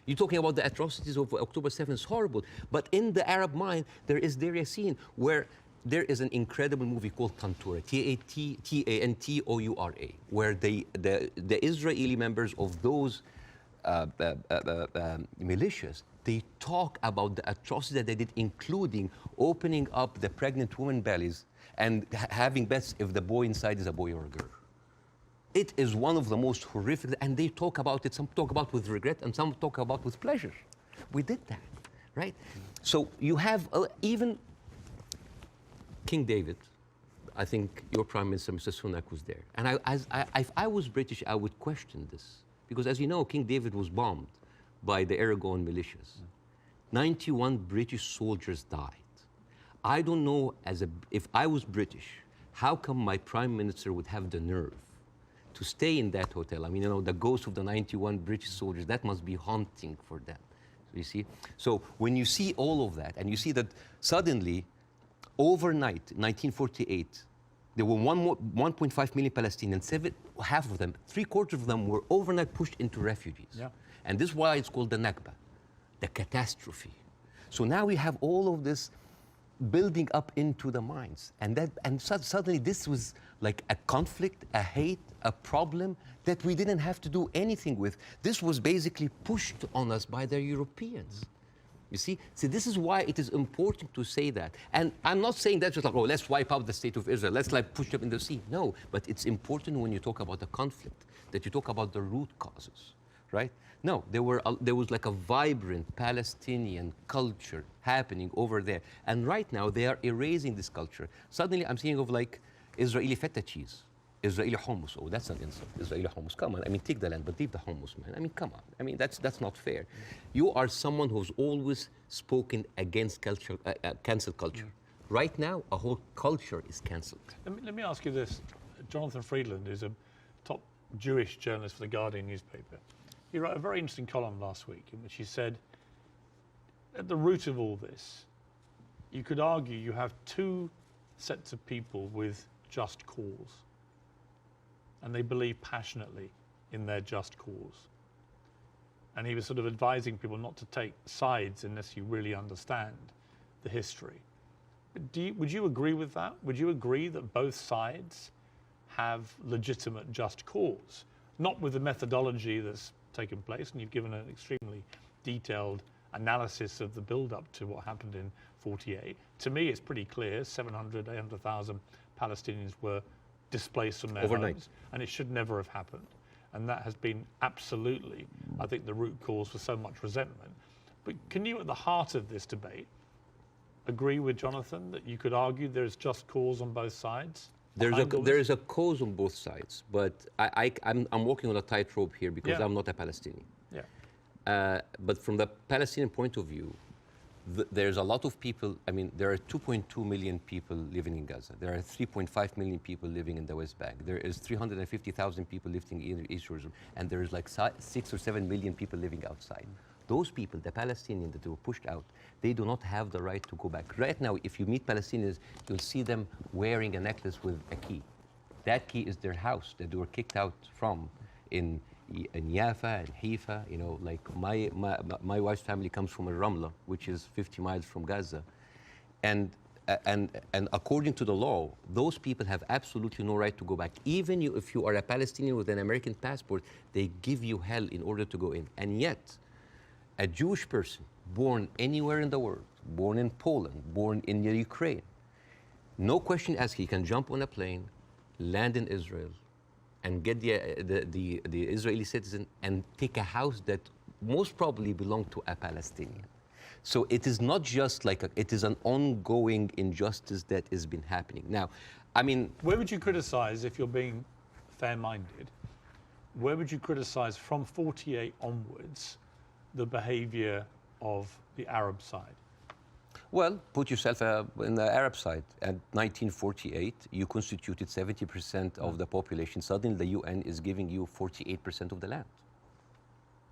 You're talking about the atrocities of October 7th, it's horrible. But in the Arab mind, there is Deir Yassin, where there is an incredible movie called Tantoura, Tantoura, where the Israeli members of those militias, they talk about the atrocities that they did, including opening up the pregnant women's bellies and having bets if the boy inside is a boy or a girl. It is one of the most horrific, and they talk about it, some talk about with regret, and some talk about with pleasure. We did that, right? So you have even King David. I think your Prime Minister, Mr. Sunak, was there. And if I was British, I would question this. Because as you know, King David was bombed by the Aragon militias. 91 British soldiers died. I don't know, if I was British, how come my Prime Minister would have the nerve to stay in that hotel? I mean, you know, the ghost of the 91 British soldiers, that must be haunting for them. So you see? So when you see all of that, and you see that suddenly, overnight, 1948, there were 1.5 million Palestinians, half of them, 3/4 of them were overnight pushed into refugees. Yeah. And this is why it's called the Nakba, the catastrophe. So now we have all of this building up into the minds. And suddenly this was like a conflict, a hate, a problem that we didn't have to do anything with. This was basically pushed on us by the Europeans. You see? So this is why it is important to say that. And I'm not saying that just like, oh, let's wipe out the State of Israel, let's like push them in the sea. No, but it's important when you talk about the conflict, that you talk about the root causes, right? No, there was like a vibrant Palestinian culture happening over there. And right now they are erasing this culture. Suddenly I'm thinking of like Israeli feta cheese, Israeli hummus. Oh, that's an insult. Israeli hummus, come on. I mean, take the land, but leave the hummus, man. I mean, come on. I mean, that's not fair. You are someone who's always spoken against culture, cancel culture. Right now, a whole culture is cancelled.
Let me ask you this. Jonathan Friedland is a top Jewish journalist for the Guardian newspaper. He wrote a very interesting column last week in which he said, at the root of all this, you could argue you have two sets of people with just cause, and they believe passionately in their just cause. And he was sort of advising people not to take sides unless you really understand the history. Would you agree with that? Would you agree that both sides have legitimate just cause? Not with the methodology that's taken place, and you've given an extremely detailed analysis of the build-up to what happened in 48. To me, it's pretty clear 700, 800,000 Palestinians were displaced from their
overnight
homes, and it should never have happened. And that has been absolutely, I think, the root cause for so much resentment. But can you, at the heart of this debate, agree with Jonathan that you could argue there's just cause on both sides?
There is a cause on both sides, but I'm walking on a tightrope here because I'm not a Palestinian.
Yeah.
But from the Palestinian point of view, there's a lot of people. I mean, there are 2.2 million people living in Gaza. There are 3.5 million people living in the West Bank. There is 350,000 people living in East Jerusalem, and there is like 6 or 7 million people living outside. Those people, the Palestinians that were pushed out, they do not have the right to go back. Right now, if you meet Palestinians, you'll see them wearing a necklace with a key. That key is their house that they were kicked out from in Yafa and Haifa. You know, like my wife's family comes from Ramla, which is 50 miles from Gaza. And according to the law, those people have absolutely no right to go back. Even if you are a Palestinian with an American passport, they give you hell in order to go in. And yet, a Jewish person born anywhere in the world, born in Poland, born in Ukraine, no question asked, he can jump on a plane, land in Israel, and get the Israeli citizen and take a house that most probably belonged to a Palestinian. So it is not just like it is an ongoing injustice that has been happening. Now, I mean,
where would you criticize, if you're being fair-minded, where would you criticize from 48 onwards the behavior of the Arab side?
well, put yourself in the Arab side. At 1948, you constituted 70% of the population. Suddenly, the UN is giving you 48% of the land,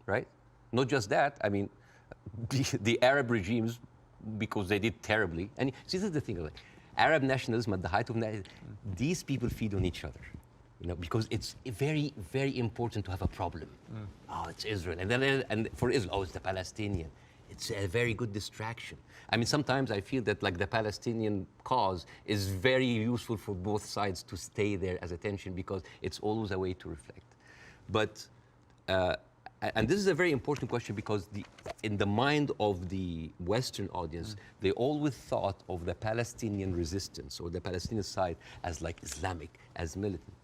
right? Not just that, I mean, the Arab regimes, because they did terribly, and see, this is the thing, like, Arab nationalism at the height of these people feed on each other. You know, because it's very, very important to have a problem. Oh, it's Israel, and for Israel, oh, it's the Palestinian. It's a very good distraction. I mean, sometimes I feel that like the Palestinian cause is very useful for both sides to stay there as attention because it's always a way to reflect. But and this is a very important question because in the mind of the Western audience, they always thought of the Palestinian resistance or the Palestinian side as like Islamic, as militant.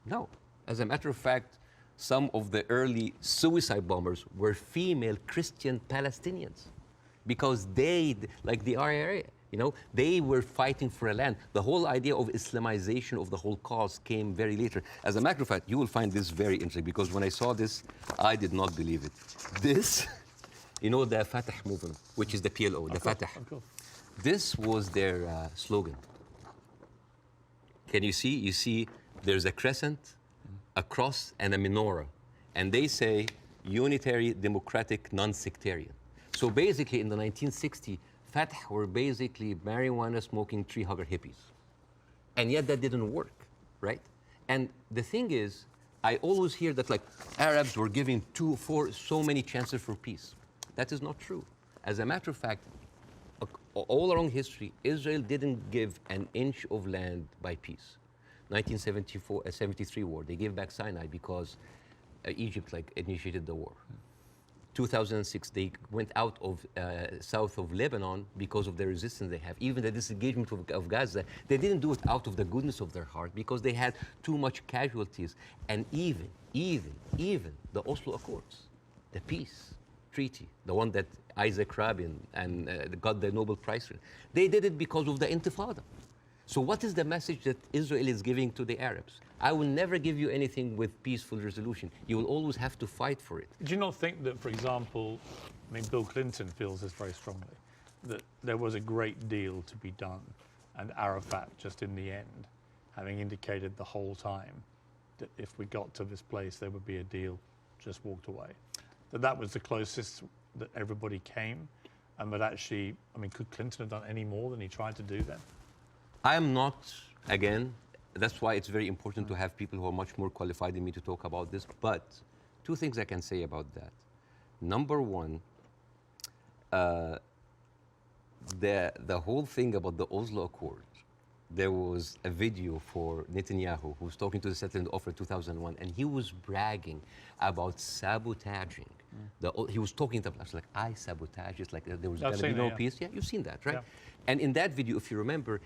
No, as a matter of fact, some of the early suicide bombers were female Christian Palestinians because they, like the IRA, you know, they were fighting for a land. The whole idea of Islamization of the whole cause came very later. As a matter of fact, you will find this very interesting because when I saw this, I did not believe it. This, you know, the Fatah movement, which is the PLO, the Fatah. This was their slogan. Can you see? You see there's a crescent, a cross, and a menorah. And they say unitary, democratic, non-sectarian. So basically in the 1960s, Fatah were basically marijuana-smoking tree-hugger hippies. And yet that didn't work, right? And the thing is, I always hear that like Arabs were giving so many chances for peace. That is not true. As a matter of fact, all along history, Israel didn't give an inch of land by peace. 1973 war, they gave back Sinai because Egypt like initiated the war. 2006, they went out of south of Lebanon because of the resistance they have. Even the disengagement of Gaza, they didn't do it out of the goodness of their heart because they had too much casualties. And even the Oslo Accords, the peace treaty, the one that Isaac Rabin and got the Nobel Prize for, they did it because of the Intifada. So what is the message that Israel is giving to the Arabs? I will never give you anything with peaceful resolution. You will always have to fight for it.
Do you not think that, for example, I mean, Bill Clinton feels this very strongly, that there was a great deal to be done, and Arafat, just in the end, having indicated the whole time that if we got to this place, there would be a deal, just walked away. That was the closest that everybody came. And but actually, I mean, could Clinton have done any more than he tried to do then?
I am not, again, that's why it's very important to have people who are much more qualified than me to talk about this. But two things I can say about that. Number one, the whole thing about the Oslo Accord, there was a video for Netanyahu who was talking to the settlement offer in 2001, and he was bragging about sabotaging. He was talking to us like, I sabotage it, like there was going to be no peace. Yeah, you've seen that, right? Yeah. And in that video, if you remember,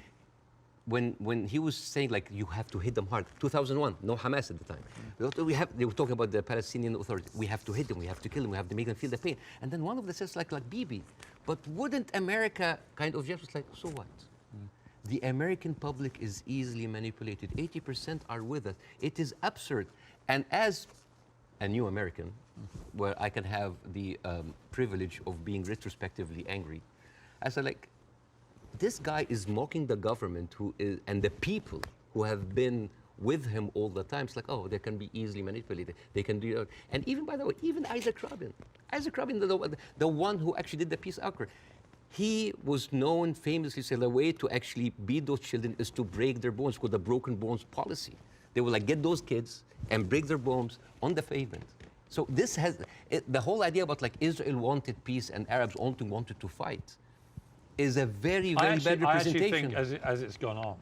when he was saying like you have to hit them hard, 2001, no Hamas at the time. They were talking about the Palestinian Authority. We have to hit them, we have to kill them, we have to make them feel the pain. And then one of them says like Bibi, but wouldn't America kind of just like, so what? The American public is easily manipulated. 80% are with us. It is absurd. And as a new American, where I can have the privilege of being retrospectively angry, I said like, this guy is mocking the government and the people who have been with him all the time. It's like, oh, they can be easily manipulated. They can do it. And even, by the way, even Isaac Rabin, the one who actually did the peace accord, he was known famously, say, the way to actually beat those children is to break their bones, called the broken bones policy. They will like get those kids and break their bones on the pavement. So this has, the whole idea about like Israel wanted peace and Arabs wanted to fight is a very, very bad representation.
I actually think as it's gone on,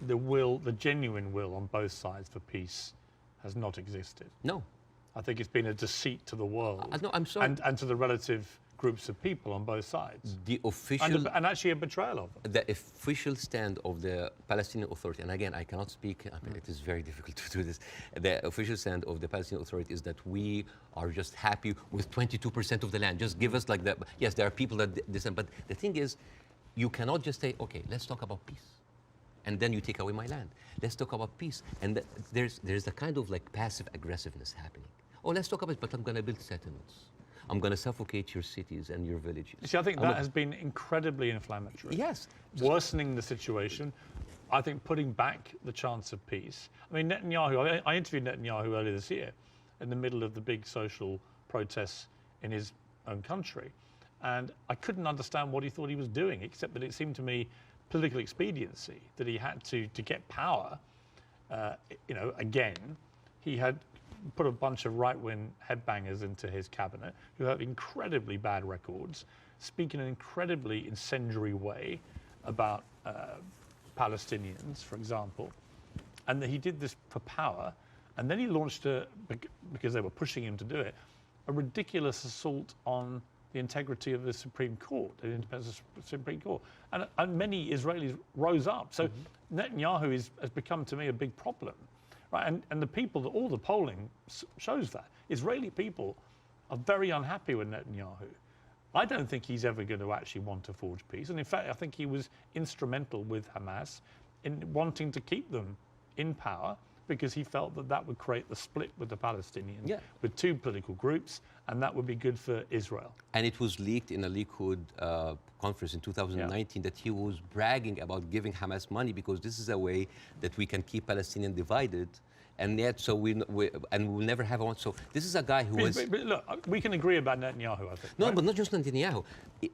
the genuine will on both sides for peace has not existed.
No.
I think it's been a deceit to the world.
No, I'm sorry.
And to the relative groups of people on both sides.
The official...
And actually a betrayal of them.
The official stand of the Palestinian Authority, and again, I cannot speak, I mean, it is very difficult to do this. The official stand of the Palestinian Authority is that we are just happy with 22% of the land. Just give us like that. Yes, there are people that dissent, but the thing is, you cannot just say, okay, let's talk about peace. And then you take away my land. Let's talk about peace. And there's a kind of like passive aggressiveness happening. Oh, let's talk about it, but I'm going to build settlements. I'm going to suffocate your cities and your villages.
See, I think that has been incredibly inflammatory.
Yes.
Worsening the situation. I think putting back the chance of peace. I mean, Netanyahu, I interviewed Netanyahu earlier this year in the middle of the big social protests in his own country. And I couldn't understand what he thought he was doing, except that it seemed to me political expediency, that he had to get power. You know, again, he had put a bunch of right-wing headbangers into his cabinet who have incredibly bad records, speak in an incredibly incendiary way about Palestinians, for example. And that he did this for power. And then he launched, because they were pushing him to do it, a ridiculous assault on the integrity of the Supreme Court, the independence of the Supreme Court. And many Israelis rose up. So Netanyahu has become, to me, a big problem. Right? And the people, all the polling shows that. Israeli people are very unhappy with Netanyahu. I don't think he's ever going to actually want to forge peace. And in fact, I think he was instrumental with Hamas in wanting to keep them in power, because he felt that that would create the split with the Palestinians, with two political groups, and that would be good for Israel.
And it was leaked in a Likud conference in 2019 that he was bragging about giving Hamas money because this is a way that we can keep Palestinians divided, and yet so we will never have one. So this is a guy who was.
But look, we can agree about Netanyahu, I think.
No,
right?
But not just Netanyahu.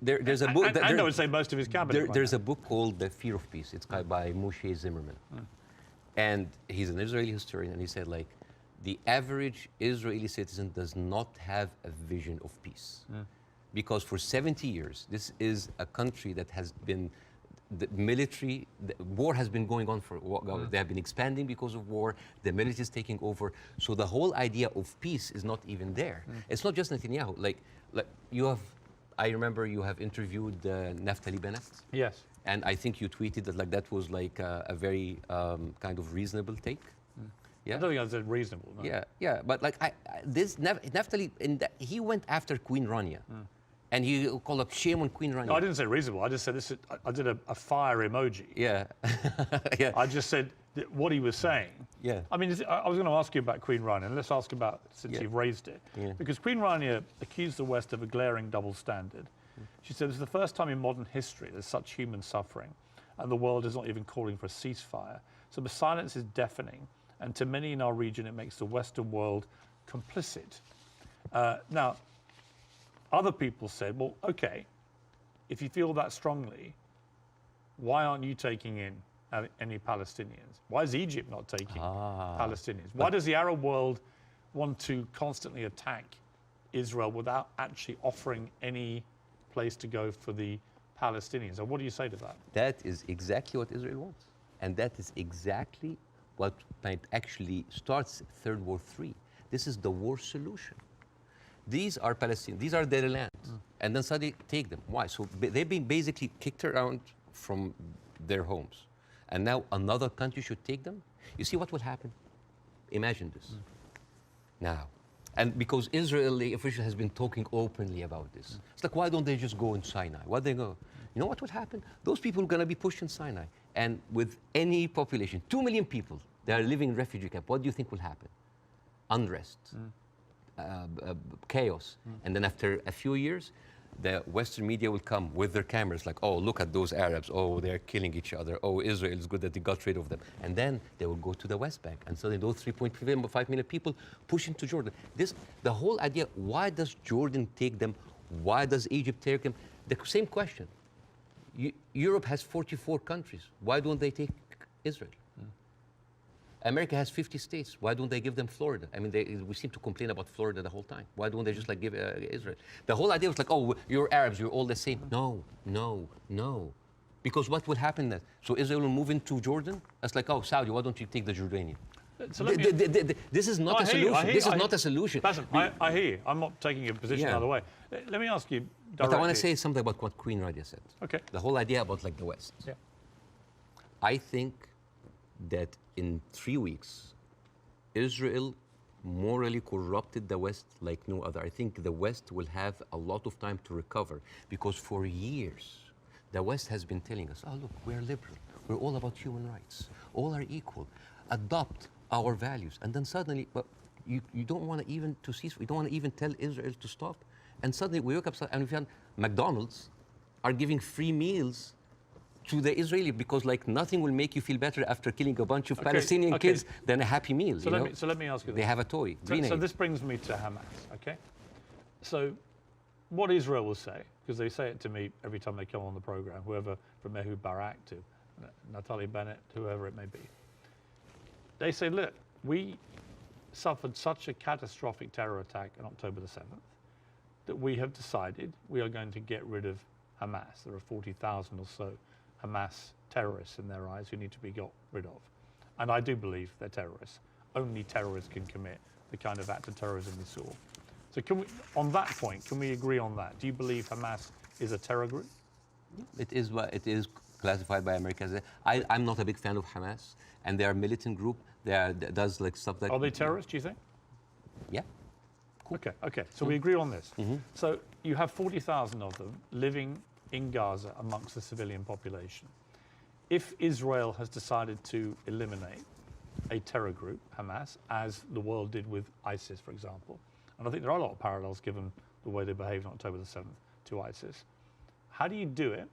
There's a book.
And I would say most of his cabinet.
There's a book called The Fear of Peace. It's by Moshe Zimmerman. And he's an Israeli historian, and he said, like, the average Israeli citizen does not have a vision of peace. Because for 70 years, this is a country that has been, the war has been going on for, they have been expanding because of war, the military is taking over. So the whole idea of peace is not even there. It's not just Netanyahu. Like you have, I remember you have interviewed Naftali Bennett. Yes. And I think you tweeted that like that was like a very kind of reasonable take. Yeah.
I don't think I said reasonable. No.
Yeah. But like this Naftali, he went after Queen Rania, and he called up shame on Queen Rania.
No, I didn't say reasonable. I just said this. I did a fire emoji.
Yeah.
I just said what he was saying.
Yeah.
I mean, I was going to ask you about Queen Rania, and let's ask about since you've raised it, because Queen Rania accused the West of a glaring double standard. She said, "This is the first time in modern history there's such human suffering, and the world is not even calling for a ceasefire. So the silence is deafening, And to many in our region, it makes the Western world complicit. Now, other people said, well, okay, if you feel that strongly, why aren't you taking in any Palestinians? Why is Egypt not taking Palestinians? Why does the Arab world want to constantly attack Israel without actually offering any place to go for the Palestinians? And what do you say to that?
That is exactly what Israel wants. And that is exactly what might actually starts Third War III. This is the war solution. These are Palestinians. These are their lands. And then suddenly take them. Why? So they've been basically kicked around from their homes. And now another country should take them? You see what will happen? Imagine this. Now, and because Israeli official has been talking openly about this. It's like, why don't they just go in Sinai? Why they go? You know what would happen? Those people are going to be pushed in Sinai. And with any population, 2 million people, they are living in refugee camp. What do you think will happen? Unrest, chaos. And then after a few years, the Western media will come with their cameras like, oh, look at those Arabs. Oh, they're killing each other. Oh, Israel is good that they got rid of them. And then they will go to the West Bank. And so those 3.5 million people push into Jordan. The whole idea, why does Jordan take them? Why does Egypt take them? The same question. Europe has 44 countries. Why don't they take Israel? America has 50 states. Why don't they give them Florida? I mean, we seem to complain about Florida the whole time. Why don't they just like give Israel? The whole idea was like, oh, you're Arabs, you're all the same. No, no, no. Because what will happen then? So Israel will move into Jordan? That's like, oh, Saudi, why don't you take the Jordanian?
So
this is not a solution. This is not a solution.
Bassem, I hear you. I'm not taking a position either way. Let me ask you directly.
But I want to say something about what Queen Radia said.
Okay.
The whole idea about like the West.
Yeah.
I think that in 3 weeks, Israel morally corrupted the West like no other. I think the West will have a lot of time to recover because for years, the West has been telling us, oh, look, we're liberal. We're all about human rights. All are equal. Adopt our values. And then suddenly, well, you don't want to even to cease. We don't want to even tell Israel to stop. And suddenly we woke up and we found McDonald's are giving free meals to the Israeli because like nothing will make you feel better after killing a bunch of Palestinian kids than a Happy Meal.
So let me ask you this.
They have a toy.
So this brings me to Hamas, okay? So what Israel will say, because they say it to me every time they come on the program, whoever from Ehud Barak to Naftali Bennett, whoever it may be, they say, look, we suffered such a catastrophic terror attack on October the 7th that we have decided we are going to get rid of Hamas. There are 40,000 or so Hamas terrorists in their eyes who need to be got rid of. And I do believe they're terrorists. Only terrorists can commit the kind of act of terrorism we saw. So can we, on that point, can we agree on that? Do you believe Hamas is a terror group?
It is classified by America as I'm not a big fan of Hamas, and they are a militant group. That does like stuff that...
Are they terrorists, do you think?
Yeah.
Cool. Okay. So we agree on this. So you have 40,000 of them living in Gaza amongst the civilian population. If Israel has decided to eliminate a terror group, Hamas, as the world did with ISIS, for example, and I think there are a lot of parallels given the way they behaved on October the 7th to ISIS, how do you do it?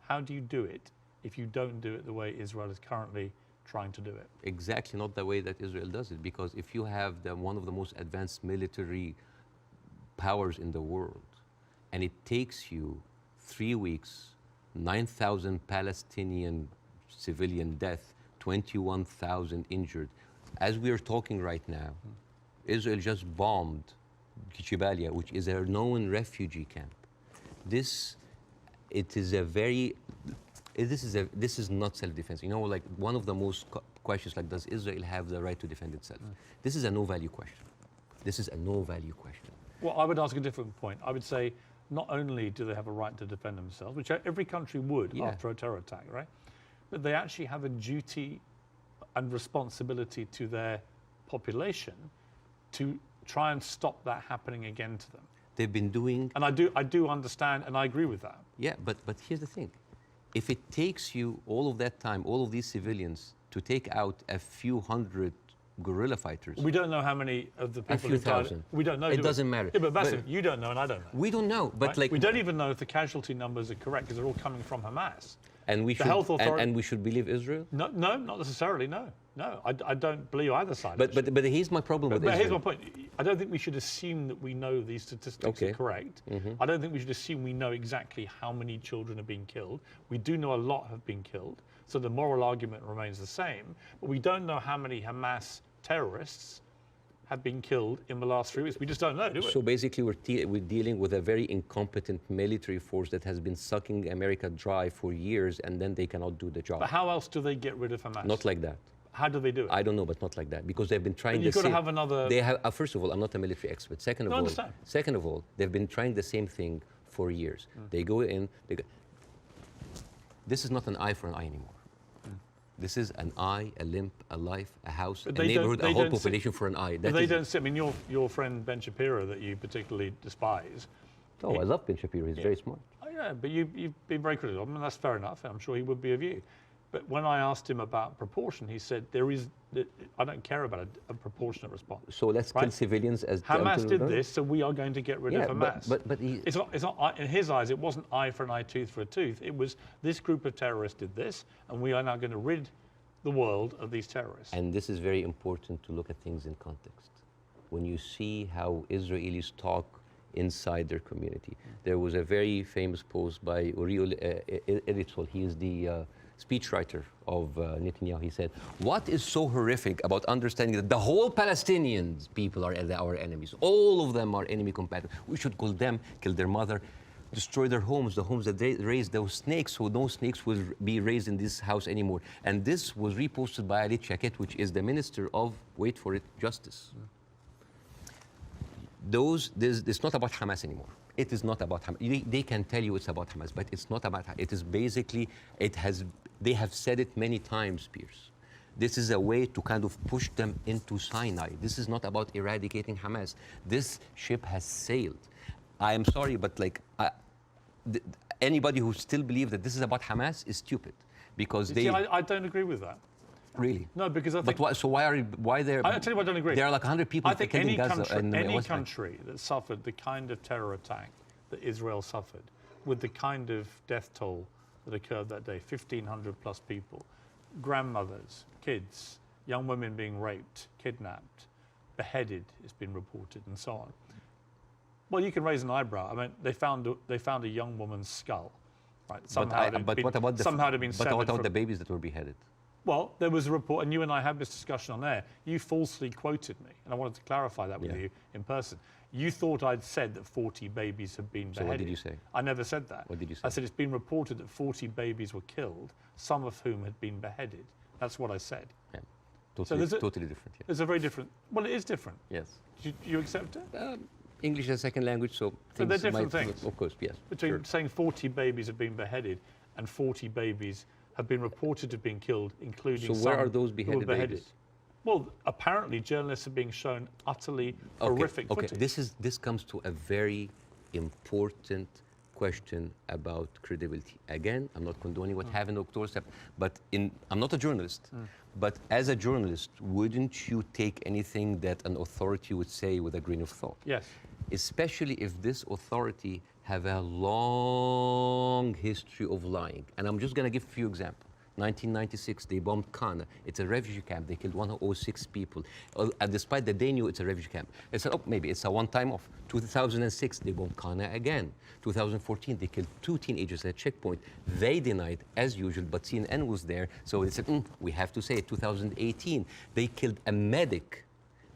How do you do it if you don't do it the way Israel is currently trying to do it?
Exactly not the way that Israel does it, because if you have one of the most advanced military powers in the world, and it takes you 3 weeks, 9,000 Palestinian civilian death, 21,000 injured. As we are talking right now, Israel just bombed Jabalia, which is a known refugee camp. This is not self-defense. You know, like one of the most questions, like, does Israel have the right to defend itself? This is a no-value question. This is a no-value question.
Well, I would ask a different point. I would say, not only do they have a right to defend themselves, which every country would after a terror attack, right? But they actually have a duty and responsibility to their population to try and stop that happening again to them.
They've been doing...
And I do understand, and I agree with that.
Yeah, but here's the thing. If it takes you all of that time, all of these civilians, to take out a few hundred guerrilla fighters...
We don't know how many of the people...
A few thousand.
We don't know.
It doesn't matter.
Yeah, but Bassem, you don't know and I don't know.
We don't know, but
right?
like...
We don't even know if the casualty numbers are correct because they're all coming from Hamas.
And we should believe Israel?
No, not necessarily, no. No, I don't believe either side.
But here's my problem with
But
Israel.
here's my point. I don't think we should assume that we know these statistics are correct. I don't think we should assume we know exactly how many children are being killed. We do know a lot have been killed, so the moral argument remains the same. But we don't know how many Hamas terrorists have been killed in the last 3 weeks. We just don't know, do we?
So basically, we're dealing with a very incompetent military force that has been sucking America dry for years, and then they cannot do the job.
But how else do they get rid of Hamas?
Not like that.
How do they do it?
I don't know, but not like that, because they've been trying.
But you've got to have another.
They have. First of all, I'm not a military expert. Second of all, they've been trying the same thing for years. They go in. This is not an eye for an eye anymore. This is an eye, a limb, a life, a house, a neighborhood, a whole population for an eye.
But they don't see. I mean, your friend Ben Shapiro, that you particularly despise.
Oh, I love Ben Shapiro. He's very smart.
Oh, yeah, but you've been very critical. I mean, that's fair enough. I'm sure he would be of you. But when I asked him about proportion, he said I don't care about a proportionate response.
So let's kill civilians as
Hamas did this, so we are going to get rid of Hamas.
But
it's not in his eyes. It wasn't eye for an eye, tooth for a tooth. It was this group of terrorists did this, and we are now going to rid the world of these terrorists.
And this is very important to look at things in context. When you see how Israelis talk inside their community, there was a very famous post by Uriel Eritzol. He is the speechwriter of Netanyahu. He said, "What is so horrific about understanding that the whole Palestinian people are our enemies? All of them are enemy combatants. We should kill them, kill their mother, destroy their homes, the homes that they raised those snakes, so no snakes will be raised in this house anymore." And this was reposted by Ali Chaket, which is the minister of, wait for it, justice. It's not about Hamas anymore. It is not about Hamas. They can tell you it's about Hamas, but it's not about Hamas. It is basically, they have said it many times, Piers. This is a way to kind of push them into Sinai. This is not about eradicating Hamas. This ship has sailed. I am sorry, but anybody who still believes that this is about Hamas is stupid, because
I don't agree with that.
Really?
No, because I think.
But why there?
I tell you what, I don't agree.
There are like 100 people.
I think any country that suffered the kind of terror attack that Israel suffered, with the kind of death toll that occurred that day, 1,500 plus people, grandmothers, kids, young women being raped, kidnapped, beheaded, it's been reported, and so on. Well, you can raise an eyebrow. I mean, they found a young woman's skull, right?
But what about the babies that were beheaded?
Well, there was a report, and you and I had this discussion on air. You falsely quoted me, and I wanted to clarify that with you in person. You thought I'd said that 40 babies had been beheaded.
So what did you say?
I never said that.
What did you say?
I said it's been reported that 40 babies were killed, some of whom had been beheaded. That's what I said.
Yeah. Totally different. Yeah.
There's a very different. Well, it is different.
Yes.
Do you accept it?
English is a second language, so
they're different things.
Of course, yes.
Between saying 40 babies have been beheaded and 40 babies have been reported to have been killed, including
some. So where are those beheaded babies?
Well, apparently journalists are being shown utterly horrific footage.
This comes to a very important question about credibility. Again, I'm not condoning what happened in October 7th, but I'm not a journalist. But as a journalist, wouldn't you take anything that an authority would say with a grain of thought?
Yes.
Especially if this authority have a long history of lying. And I'm just going to give a few examples. 1996, they bombed Qana. It's a refugee camp. They killed 106 people. And despite that they knew it's a refugee camp. They said, oh, maybe it's a one-time off. 2006, they bombed Qana again. 2014, they killed 2 teenagers at a checkpoint. They denied, as usual, but CNN was there. So they said, we have to say it. 2018, they killed a medic,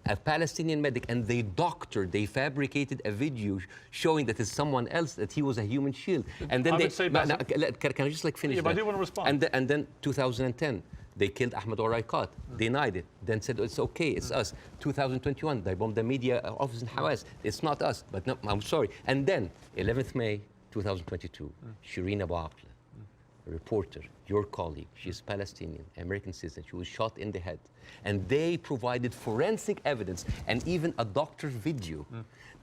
a Palestinian medic, and they fabricated a video showing that it's someone else, that he was a human shield. And then can I just finish that?
I do want to respond.
And then 2010, they killed Ahmed Oraiqat, denied it, then said it's okay, it's us. 2021, they bombed the media office in Hamas, it's not us, but no, I'm sorry. And then 11th May 2022, Shireen Abu Akleh, a reporter, your colleague, she's Palestinian, American citizen, she was shot in the head. And they provided forensic evidence and even a doctor's video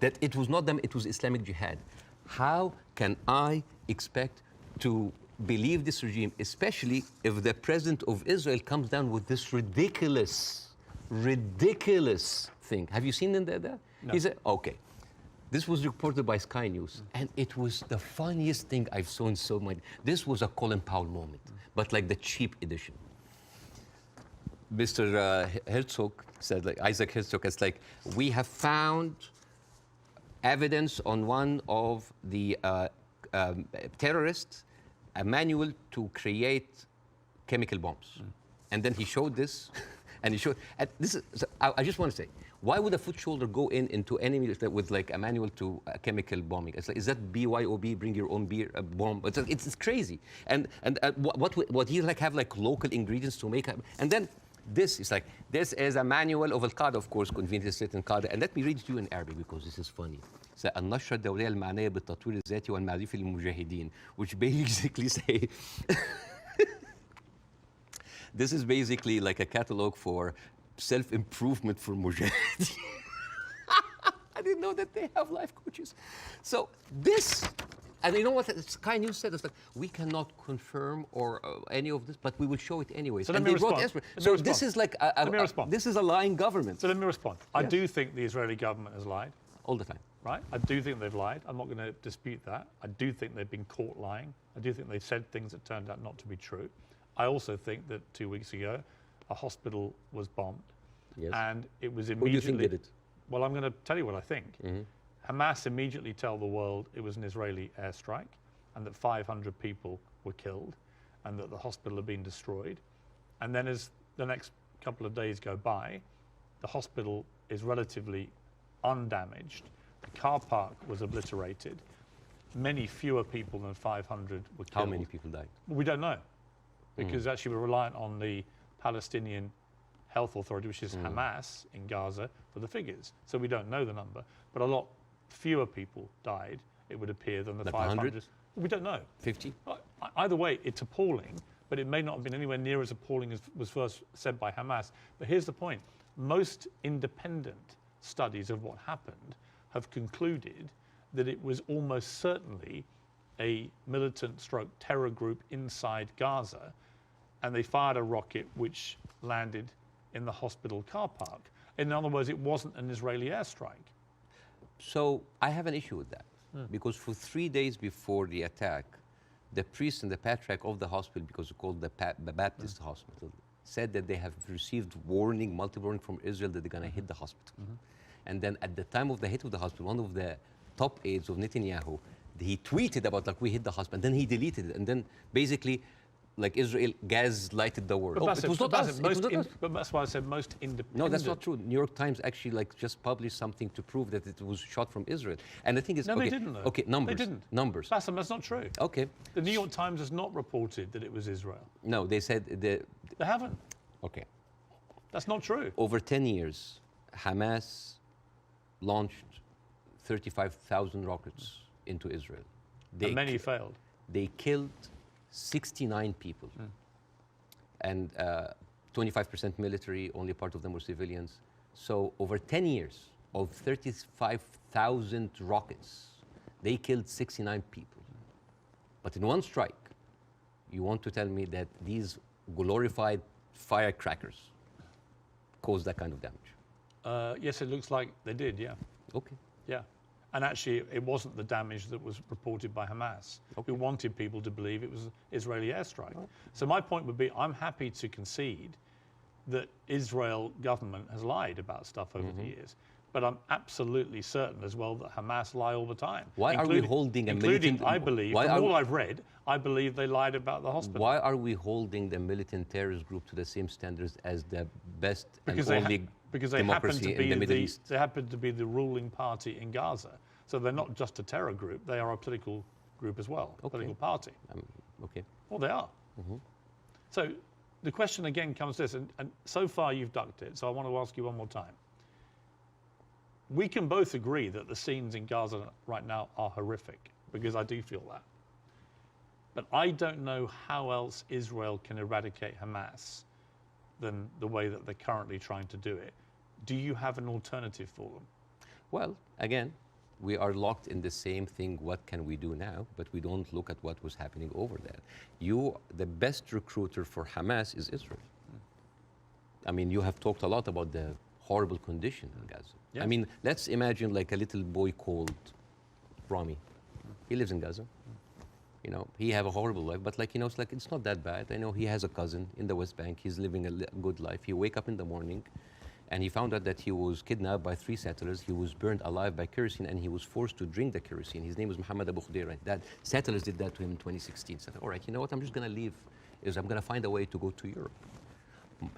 that it was not them, it was Islamic Jihad. How can I expect to believe this regime, especially if the president of Israel comes down with this ridiculous thing? Have you seen that? No. He said, okay. This was reported by Sky News, and it was the funniest thing I've seen in so many. This was a Colin Powell moment, but like the cheap edition. Mr. Herzog said, like Isaac Herzog, it's like, we have found evidence on one of the terrorists, a manual to create chemical bombs. And then he showed this, and he showed, and this is, so I just want to say, why would a foot soldier go into enemy with like a manual to chemical bombing? It's like, is that BYOB, bring your own beer, bomb? It's crazy. And what he like have like local ingredients to make, and then this is like, this is a manual of Al-Qaeda, of course, conveniently set in Qaeda. And let me read it to you in Arabic because this is funny. So, النشرة الدولية المعنية بالتطوير الذاتي والمعرفي للمجاهدين, which basically say, this is basically like a catalog for self-improvement for mujahideen. I didn't know that they have life coaches. So this, and you know what Sky News said? It's like, we cannot confirm or any of this, but we will show it anyway.
So let me respond.
So this is like this is a lying government.
So let me respond. I do think the Israeli government has lied.
All the time.
Right? I do think they've lied. I'm not going to dispute that. I do think they've been caught lying. I do think they've said things that turned out not to be true. I also think that 2 weeks ago, a hospital was bombed.
Yes.
And it was immediately...
Who do you think did it?
Well, I'm going to tell you what I think. Hamas immediately tell the world it was an Israeli airstrike and that 500 people were killed and that the hospital had been destroyed. And then as the next couple of days go by, the hospital is relatively undamaged. The car park was obliterated. Many fewer people than 500 were killed.
How many people died?
We don't know, because actually we're reliant on the Palestinian Health Authority, which is Hamas in Gaza, for the figures. So we don't know the number, but a lot fewer people died, it would appear, than the
Like
500.
100?
We don't know.
50?
Either way, it's appalling, but it may not have been anywhere near as appalling as was first said by Hamas. But here's the point. Most independent studies of what happened have concluded that it was almost certainly a militant stroke terror group inside Gaza, and they fired a rocket which landed in the hospital car park. In other words, it wasn't an Israeli airstrike.
So I have an issue with that, because for 3 days before the attack, the priest and the patriarch of the hospital, because it's called the Baptist hospital, said that they have received multiple warning from Israel that they're going to hit the hospital. And then at the time of the hit of the hospital, one of the top aides of Netanyahu, he tweeted about like, we hit the hospital, and then he deleted it, and then basically like Israel gaslighted the world.
But
It was not us.
But that's why I said most independent.
No, that's not true. New York Times actually like just published something to prove that it was shot from Israel. And the thing is,
No,
okay,
they didn't, though.
Okay, numbers.
They didn't.
Numbers.
Bassem, that's not true.
Okay.
The New York Times has not reported that it was Israel.
No, they said
They haven't.
okay.
That's not true.
Over 10 years, Hamas launched 35,000 rockets into Israel.
And many failed.
They killed 69 people. And 25% military, only part of them were civilians. So over 10 years of 35,000 rockets, they killed 69 people. But in one strike, you want to tell me that these glorified firecrackers caused that kind of damage?
Yes, it looks like they did, yeah.
Okay.
Yeah. And actually, it wasn't the damage that was reported by Hamas, who wanted people to believe it was an Israeli airstrike. So my point would be, I'm happy to concede that Israel government has lied about stuff over the years. But I'm absolutely certain as well that Hamas lie all the time.
Why are we holding a militant...
I believe, from all I've read, I believe they lied about the hospital.
Why are we holding the militant terrorist group to the same standards as the best and only democracy in the Middle East?
They happen to be the ruling party in Gaza. So they're not just a terror group, they are a political group as well, a political party.
Okay.
Well, they are. So the question again comes to this, and so far you've ducked it, so I want to ask you one more time. We can both agree that the scenes in Gaza right now are horrific, because I do feel that. But I don't know how else Israel can eradicate Hamas than the way that they're currently trying to do it. Do you have an alternative for them?
Well, again, we are locked in the same thing, what can we do now? But we don't look at what was happening over there. The best recruiter for Hamas is Israel. I mean, you have talked a lot about the horrible condition in Gaza.
Yes.
I mean, let's imagine like a little boy called Rami. He lives in Gaza. You know, he have a horrible life, but like, you know, it's like, it's not that bad. I know he has a cousin in the West Bank. He's living a good life. He wake up in the morning and he found out that he was kidnapped by 3 settlers. He was burned alive by kerosene and he was forced to drink the kerosene. His name was Muhammad Abu Khudaira. That settlers did that to him in 2016. Said, all right, you know what, I'm just gonna leave. I'm gonna find a way to go to Europe.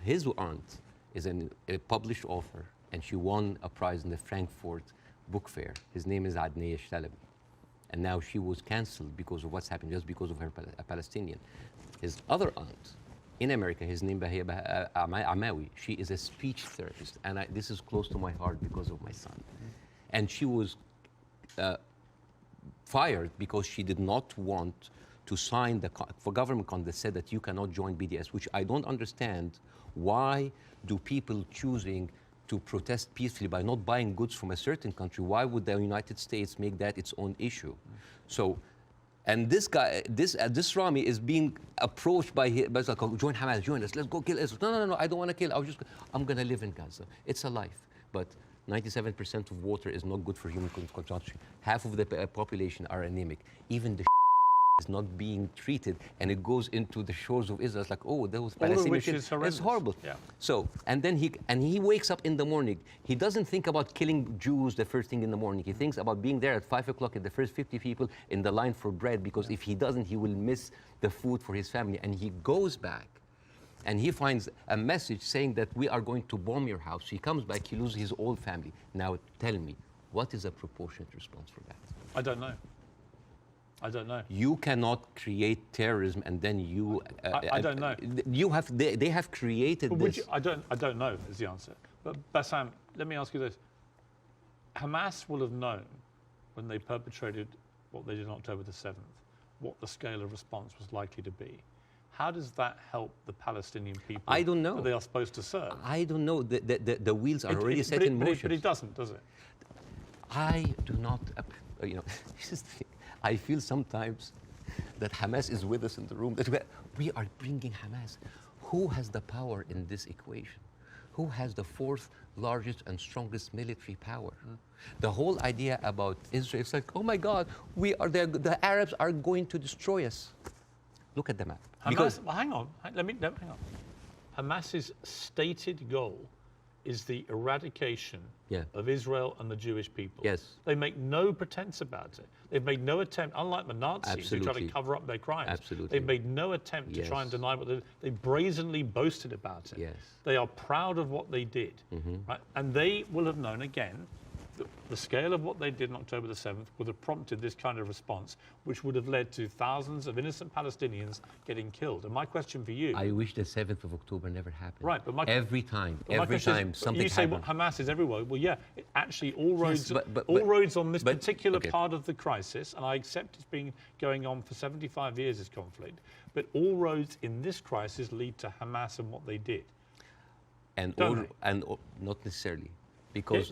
His aunt is a published author and she won a prize in the Frankfurt Book Fair. His name is Adnaya Shalabi. And now she was canceled because of what's happening, just because of her a Palestinian. His other aunt in America, his name Amawi, she is a speech therapist. And this is close to my heart because of my son. And she was fired because she did not want to sign the government contract that said that you cannot join BDS, which I don't understand. Why do people choosing to protest peacefully by not buying goods from a certain country? Why would the United States make that its own issue? So, and this guy, this Rami is being approached by like, oh, join Hamas, join us, let's go kill Israel. No, I don't want to kill. I'm going to live in Gaza. It's a life, but 97% of water is not good for human consumption. Half of the population are anemic. Even the is not being treated, and it goes into the shores of Israel. It's like, oh, those Palestinians. It's horrible.
Yeah.
So, and then he wakes up in the morning. He doesn't think about killing Jews the first thing in the morning. He thinks about being there at 5 o'clock at the first 50 people in the line for bread, because if he doesn't, he will miss the food for his family. And he goes back, and he finds a message saying that we are going to bomb your house. He comes back, he loses his whole family. Now, tell me, what is a proportionate response for that?
I don't know. I don't know.
You cannot create terrorism and then you...
I don't know.
They have created this.
I don't know is the answer. But Bassem, let me ask you this. Hamas will have known when they perpetrated what they did on October the 7th, what the scale of response was likely to be. How does that help the Palestinian people
I don't know.
that they are supposed to serve?
I don't know. The wheels are already set in motion.
But it doesn't, does it?
I do not, you know, this is the thing. I feel sometimes that Hamas is with us in the room, that we are bringing Hamas. Who has the power in this equation? Who has the 4th largest and strongest military power? The whole idea about Israel, it's like, oh my God, the Arabs are going to destroy us. Look at the map.
Well, hang on. Hang on. Hamas's stated goal is the eradication of Israel and the Jewish people.
Yes.
They make no pretense about it. They've made no attempt, unlike the Nazis who try to cover up their crimes.
Absolutely.
They've made no attempt to try and deny what they brazenly boasted about it.
Yes.
They are proud of what they did. Right? And they will have known, again, the scale of what they did on October the 7th would have prompted this kind of response, which would have led to thousands of innocent Palestinians getting killed. And my question for you...
I wish the 7th of October never happened.
Right, but
every time
something happened. You say, well, Hamas is everywhere. Well, yeah, actually all roads, all roads on this particular part of the crisis, and I accept it's been going on for 75 years, this conflict, but all roads in this crisis lead to Hamas and what they did.
And not necessarily. Because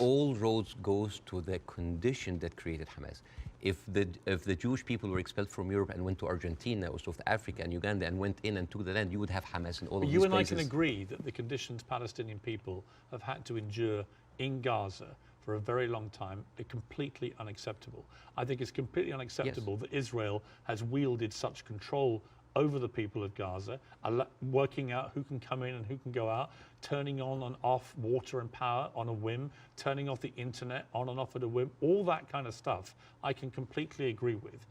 all roads goes to the condition that created Hamas. If the Jewish people were expelled from Europe and went to Argentina or South Africa and Uganda and went in and took the land, you would have Hamas in all of these places.
You and I can agree that the conditions Palestinian people have had to endure in Gaza for a very long time are completely unacceptable. I think it's completely unacceptable that Israel has wielded such control over the people of Gaza, working out who can come in and who can go out, turning on and off water and power on a whim, turning off the internet on and off at a whim, all that kind of stuff I can completely agree with.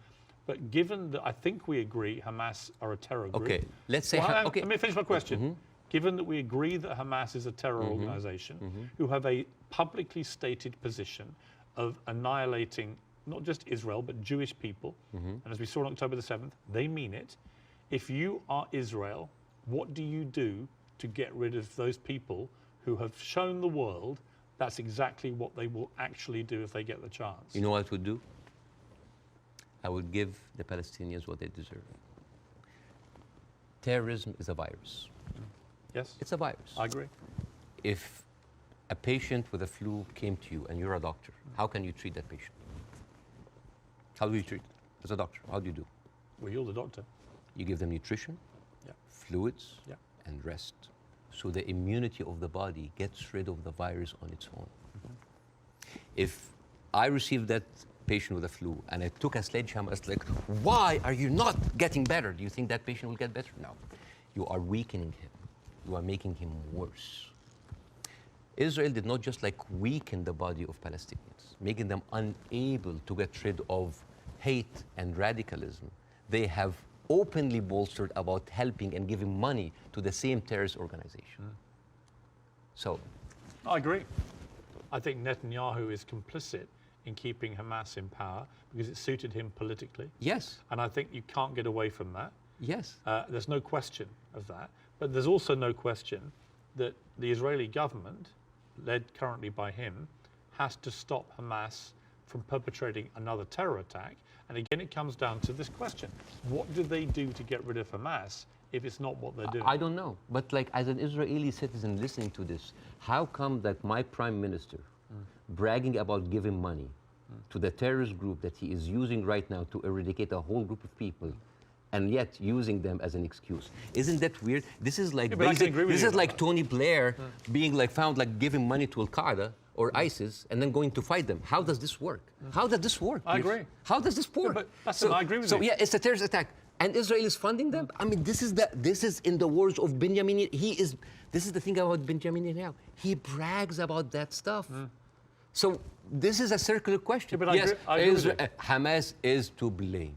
But given that I think we agree Hamas are a terror group.
Okay, let's say...
Let me finish my question. Given that we agree that Hamas is a terror organization who have a publicly stated position of annihilating not just Israel, but Jewish people, and as we saw on October the 7th, they mean it. If you are Israel, what do you do to get rid of those people who have shown the world that's exactly what they will actually do if they get the chance?
You know what I would do? I would give the Palestinians what they deserve. Terrorism is a virus.
Yes?
It's a virus.
I agree.
If a patient with a flu came to you and you're a doctor, how can you treat that patient? How do you treat it? As a doctor, how do you do?
Well, you're the doctor.
You give them nutrition, fluids, and rest. So the immunity of the body gets rid of the virus on its own. If I receive that patient with the flu, and I took a sledgehammer. It's like, why are you not getting better? Do you think that patient will get better? No. You are weakening him. You are making him worse. Israel did not just like weaken the body of Palestinians, making them unable to get rid of hate and radicalism. They have openly bolstered about helping and giving money to the same terrorist organization. So,
I agree. I think Netanyahu is complicit in keeping Hamas in power because it suited him politically.
yes,
And I think you can't get away from that.
yes.
There's no question of that. But there's also no question that the Israeli government, led currently by him, has to stop Hamas from perpetrating another terror attack. And again, it comes down to this question. What do they do to get rid of Hamas if it's not what they're doing?
I don't know. But like as an Israeli citizen listening to this, how come that my prime minister bragging about giving money to the terrorist group that he is using right now to eradicate a whole group of people and yet using them as an excuse? Isn't that weird? This is like
Yeah, but I can agree with
this
you
is
about
like
that.
Tony Blair being like found like giving money to Al-Qaeda or ISIS and then going to fight them. How does this work? How does this work?
I
Pierce?
agree.
How does this work?
but Bassem, I agree with
so
you.
yeah, it's a terrorist attack. And Israel is funding them? I mean, this is in the words of Benjamin. This is the thing about Benjamin Netanyahu. He brags about that stuff. So this is a circular question.
Yeah, but I agree with you.
Hamas is to blame.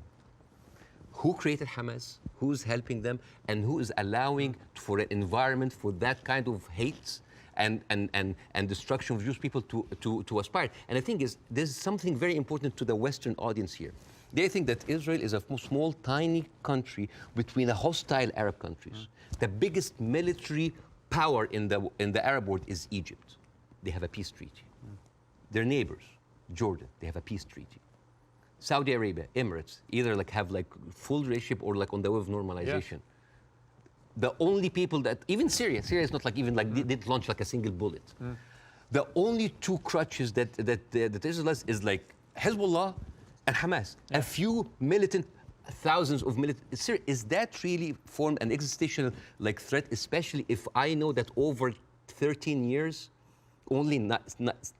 Who created Hamas? Who's helping them? And who is allowing for an environment for that kind of hate and destruction of Jewish people to aspire? And the thing is, there's something very important to the Western audience here. They think that Israel is a small, tiny country between the hostile Arab countries. The biggest military power in the Arab world is Egypt. They have a peace treaty. Their neighbors, Jordan, they have a peace treaty. Saudi Arabia, Emirates, either like have like full relationship or like on the way of normalization. The only people that, even Syria is not like even like they didn't launch like a single bullet. The only two crutches that Israel has is like Hezbollah and Hamas. A few militant, thousands of militant. Syria, is that really formed an existential like threat, especially if I know that over 13 years, only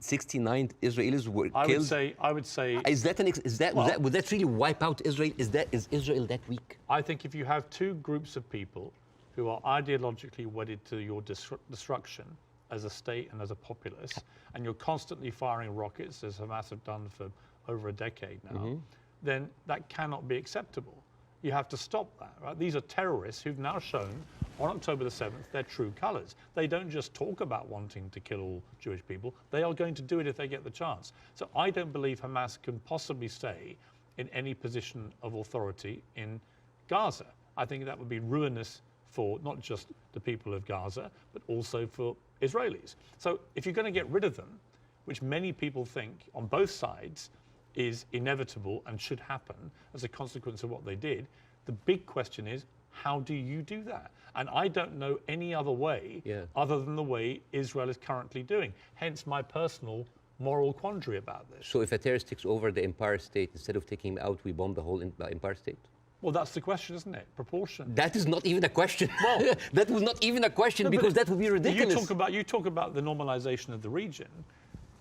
69 Israelis were killed?
I would say.
Is that would that really wipe out Israel? Is Israel that weak?
I think if you have two groups of people who are ideologically wedded to your destruction as a state and as a populace, and you're constantly firing rockets, as Hamas have done for over a decade now, then that cannot be acceptable. You have to stop that, right? These are terrorists who've now shown on October the 7th their true colors. They don't just talk about wanting to kill all Jewish people. They are going to do it if they get the chance. So I don't believe Hamas can possibly stay in any position of authority in Gaza. I think that would be ruinous for not just the people of Gaza, but also for Israelis. So if you're going to get rid of them, which many people think on both sides is inevitable and should happen as a consequence of what they did, the big question is, how do you do that? And I don't know any other way other than the way Israel is currently doing. Hence my personal moral quandary about this.
So if a terrorist takes over the Empire State, instead of taking him out, we bomb the whole Empire State?
Well, that's the question, isn't it? Proportion.
That is not even a question.
Well,
that was not even a question because that would be ridiculous.
You talk about the normalization of the region.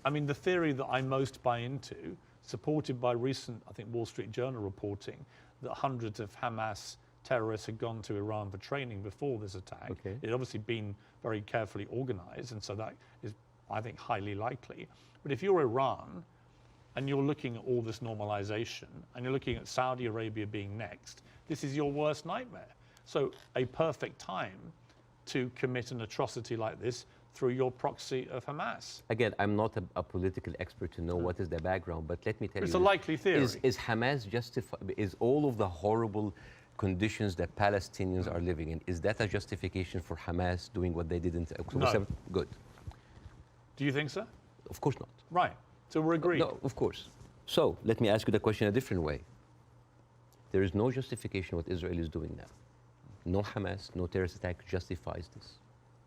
I mean, the theory that I most buy into, supported by recent, I think, Wall Street Journal reporting that hundreds of Hamas terrorists had gone to Iran for training before this attack.
Okay.
It had obviously been very carefully organized, and so that is, I think, highly likely. But if you're Iran and you're looking at all this normalization and you're looking at Saudi Arabia being next, this is your worst nightmare. So a perfect time to commit an atrocity like this through your proxy of Hamas.
Again, I'm not a political expert to know what is the background, but let me tell you.
It's a likely theory.
Is Hamas justified? Is all of the horrible conditions that Palestinians are living in, is that a justification for Hamas doing what they did in October 7th? Good.
Do you think so?
Of course not.
Right. So we're agreed.
No, of course. So let me ask you the question a different way. There is no justification what Israel is doing now. No Hamas, no terrorist attack justifies this.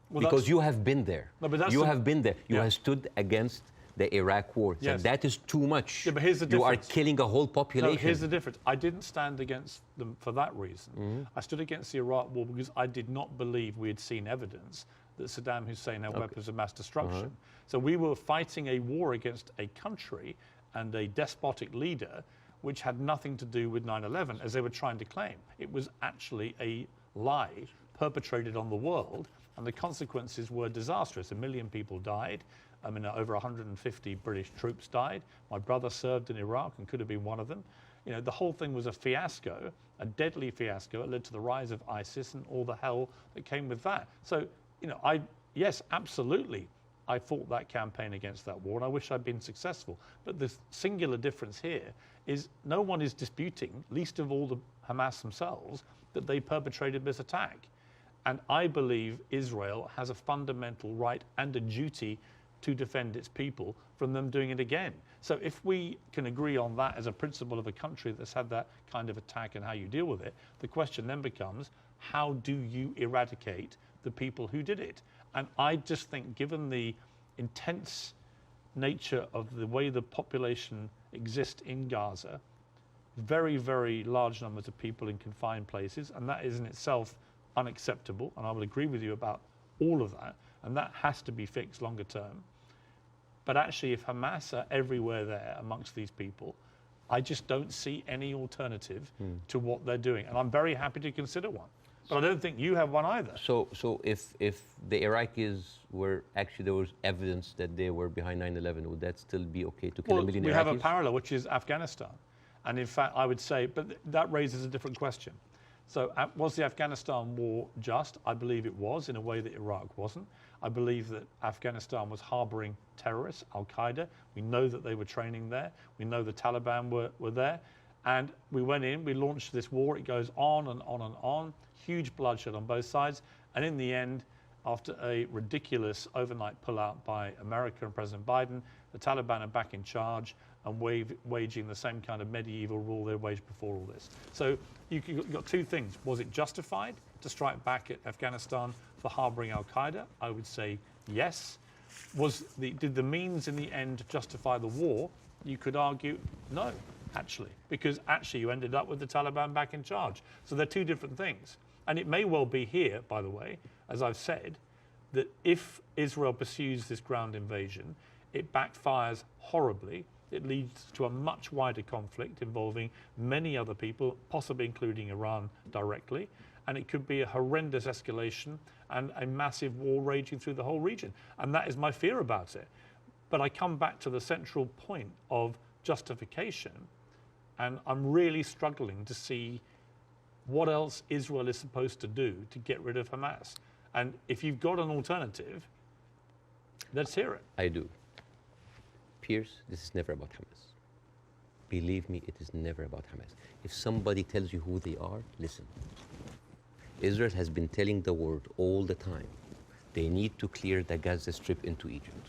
Well,
because you have been there.
No, but that's
you have been there. You have stood against the Iraq war.
Yes.
And that is too much.
Yeah, but here's the
you
difference.
are killing a whole population.
No, here's the difference. I didn't stand against them for that reason. I stood against the Iraq war because I did not believe we had seen evidence that Saddam Hussein had weapons of mass destruction. So we were fighting a war against a country, and a despotic leader, which had nothing to do with 9/11, as they were trying to claim. It was actually a lie perpetrated on the world, and the consequences were disastrous. 1 million people died. I mean, over 150 British troops died. My brother served in Iraq and could have been one of them. You know, the whole thing was a fiasco, a deadly fiasco. It led to the rise of ISIS and all the hell that came with that. So, you know, yes, absolutely, I fought that campaign against that war, and I wish I'd been successful. But the singular difference here is no one is disputing, least of all the Hamas themselves, that they perpetrated this attack. And I believe Israel has a fundamental right and a duty to defend its people from them doing it again. So if we can agree on that as a principle of a country that's had that kind of attack and how you deal with it, the question then becomes, how do you eradicate the people who did it? And I just think, given the intense nature of the way the population exists in Gaza, very, very large numbers of people in confined places, and that is in itself unacceptable, and I would agree with you about all of that, and that has to be fixed longer term. But actually, if Hamas are everywhere there amongst these people, I just don't see any alternative to what they're doing, and I'm very happy to consider one. But I don't think you have one either.
So if the Iraqis were actually, there was evidence that they were behind 9/11, would that still be okay to kill a million Iraqis?
We have a parallel, which is Afghanistan. And in fact, I would say, but that raises a different question. So was the Afghanistan war just? I believe it was, in a way that Iraq wasn't. I believe that Afghanistan was harboring terrorists, Al-Qaeda. We know that they were training there. We know the Taliban were there. And we went in, we launched this war. It goes on and on and on. Huge bloodshed on both sides. And in the end, after a ridiculous overnight pullout by America and President Biden, the Taliban are back in charge and waging the same kind of medieval rule they waged before all this. So you've got two things. Was it justified to strike back at Afghanistan for harboring Al-Qaeda? I would say yes. Did the means in the end justify the war? You could argue no, actually, because actually you ended up with the Taliban back in charge. So they're two different things. And it may well be here, by the way, as I've said, that if Israel pursues this ground invasion, it backfires horribly. It leads to a much wider conflict involving many other people, possibly including Iran directly. And it could be a horrendous escalation and a massive war raging through the whole region. And that is my fear about it. But I come back to the central point of justification, and I'm really struggling to see what else Israel is supposed to do to get rid of Hamas. And if you've got an alternative, let's hear it.
I do. Piers, this is never about Hamas. Believe me, it is never about Hamas. If somebody tells you who they are, listen. Israel has been telling the world all the time, they need to clear the Gaza Strip into Egypt.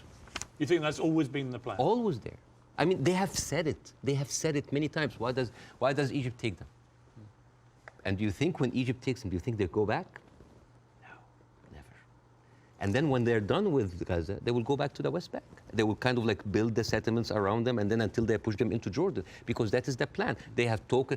You think that's always been the plan?
Always there. I mean, they have said it. They have said it many times. Why does Egypt take them? And do you think when Egypt takes them, do you think they go back? No, never. And then when they're done with Gaza, they will go back to the West Bank. They will kind of like build the settlements around them, and then until they push them into Jordan, because that is the plan. They have talked,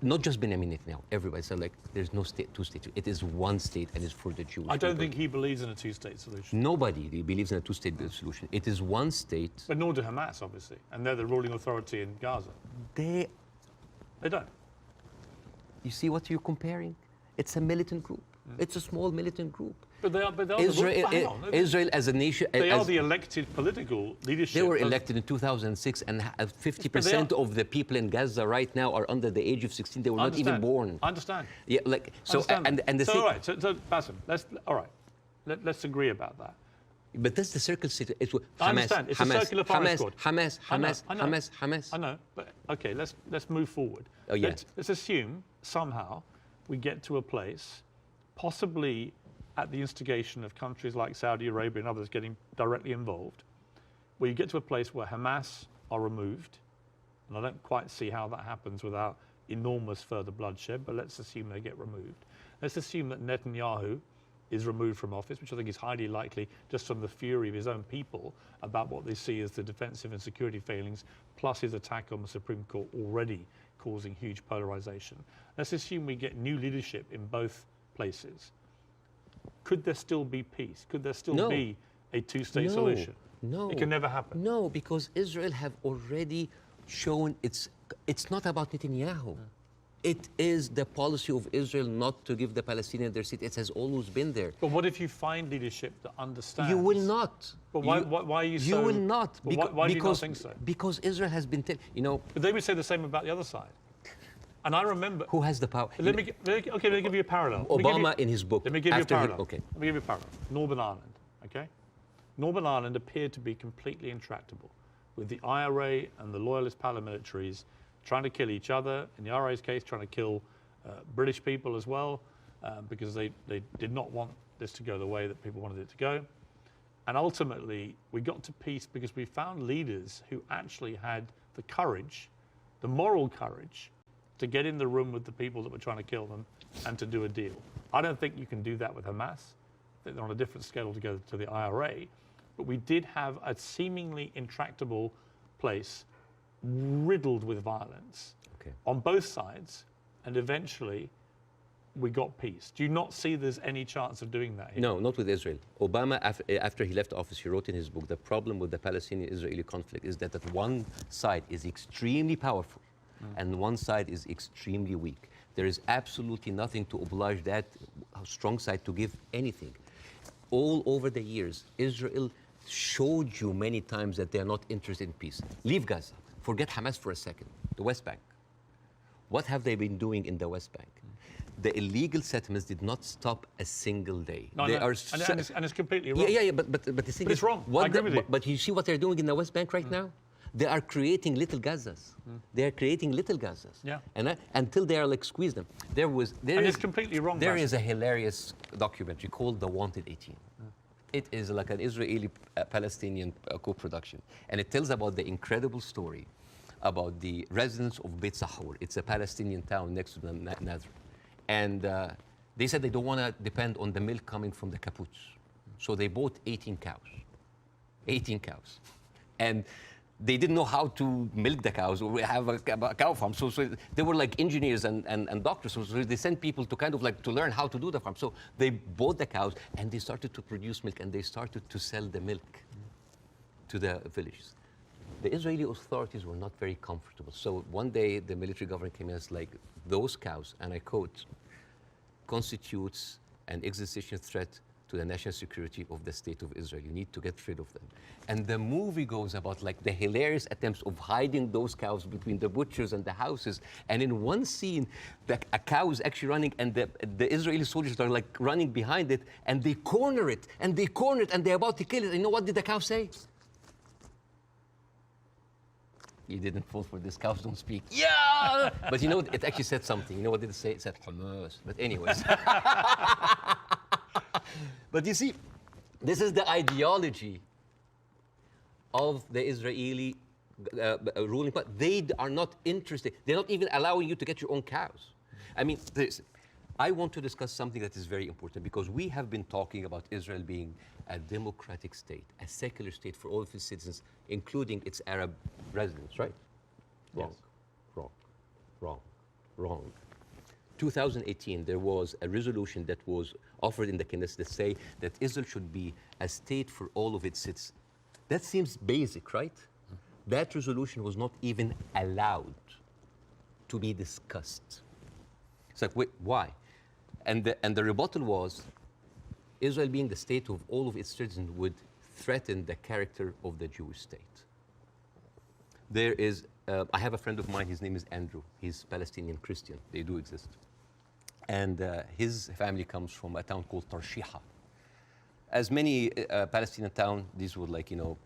not just Benjamin Netanyahu, everybody said like, there's no state, two states. It is one state, and it's for the Jewish
I don't
people.
think he believes in a two-state solution.
Nobody believes in a two-state solution. It is one state.
But nor do Hamas, obviously, and they're the ruling authority in Gaza.
They
don't.
You see what you're comparing? It's a militant group. It's a small militant group.
But they are
Israel as a nation.
They are the elected political leadership.
They were elected in 2006, and 50% of the people in Gaza right now are under the age of 16. They were not even born.
I understand.
Yeah, like so. And the
so all right. So Bassem, let's agree about that.
But that's the circle state. It's
I understand. It's a circular firing squad.
Hamas.
I know. But okay, let's move forward.
Oh yeah.
Let's assume somehow we get to a place, possibly at the instigation of countries like Saudi Arabia and others getting directly involved, where you get to a place where Hamas are removed, and I don't quite see how that happens without enormous further bloodshed, but let's assume they get removed. Let's assume that Netanyahu is removed from office, which I think is highly likely just from the fury of his own people about what they see as the defensive and security failings, plus his attack on the Supreme Court already causing huge polarization. Let's assume we get new leadership in both places. Could there still be peace? Could there still be a two-state solution?
No.
It can never happen.
No, because Israel have already shown it's not about Netanyahu. It is the policy of Israel not to give the Palestinians their city. It has always been there.
But what if you find leadership that understands?
You will not.
But why are you so...
You will not.
Why do you not think so?
Because Israel has been,
But they would say the same about the other side. And I remember...
Who has the power?
Let me give you a parallel.
Obama in his book.
Let me give you a parallel.
Okay.
Let me give you a parallel. Northern Ireland, okay? Northern Ireland appeared to be completely intractable, with the IRA and the loyalist paramilitaries trying to kill each other. In the IRA's case, trying to kill British people as well, because they did not want this to go the way that people wanted it to go. And ultimately, we got to peace because we found leaders who actually had the courage, the moral courage, to get in the room with the people that were trying to kill them and to do a deal. I don't think you can do that with Hamas. They're on a different scale to go to the IRA. But we did have a seemingly intractable place riddled with violence on both sides, and eventually we got peace. Do you not see there's any chance of doing that here?
No, not with Israel. Obama, after he left office, he wrote in his book, the problem with the Palestinian-Israeli conflict is that one side is extremely powerful and one side is extremely weak. There is absolutely nothing to oblige that strong side to give anything. All over the years, Israel showed you many times that they are not interested in peace. Leave Gaza. Forget Hamas for a second. The West Bank. What have they been doing in the West Bank? The illegal settlements did not stop a single day.
No,
they
no.
Are
and it's completely wrong.
Yeah, but the thing is,
it's wrong. I agree with you.
But you see what they're doing in the West Bank right now? They are creating little Gazas. They are creating little Gazas.
Yeah.
And until they are like squeeze them.
It's completely wrong.
There is a hilarious documentary called The Wanted 18. It is like an Israeli-Palestinian co-production. And it tells about the incredible story about the residents of Beit Sahur. It's a Palestinian town next to the Nazareth. And they said they don't want to depend on the milk coming from the kibbutz. So they bought 18 cows. 18 cows. And they didn't know how to milk the cows or have a cow farm. So they were like engineers and doctors. So they sent people to kind of like to learn how to do the farm. So they bought the cows and they started to produce milk and they started to sell the milk to the villages. The Israeli authorities were not very comfortable. So one day the military government came in and was like, those cows, and I quote, constitutes an existential threat to the national security of the state of Israel. You need to get rid of them. And the movie goes about like the hilarious attempts of hiding those cows between the butchers and the houses. And in one scene, a cow is actually running and the Israeli soldiers are like running behind it and they corner it and they corner it and they're about to kill it. And you know what did the cow say? You didn't fall for this, cows don't speak. Yeah! But you know, it actually said something. You know what did it say? It said Hamas. But anyways. But you see, this is the ideology of the Israeli ruling party. They are not interested. They're not even allowing you to get your own cows. I mean, I want to discuss something that is very important because we have been talking about Israel being a democratic state, a secular state for all of its citizens, including its Arab residents, right? Wrong,
Yes.
wrong, wrong, wrong. 2018, there was a resolution that was offered in the Knesset that say that Israel should be a state for all of its citizens. That seems basic, right? That resolution was not even allowed to be discussed. It's like, wait, why? And the rebuttal was, Israel being the state of all of its citizens would threaten the character of the Jewish state. There is, I have a friend of mine, his name is Andrew. He's Palestinian Christian. They do exist. And his family comes from a town called Tarshiha. As many Palestinian towns, these were like, you know,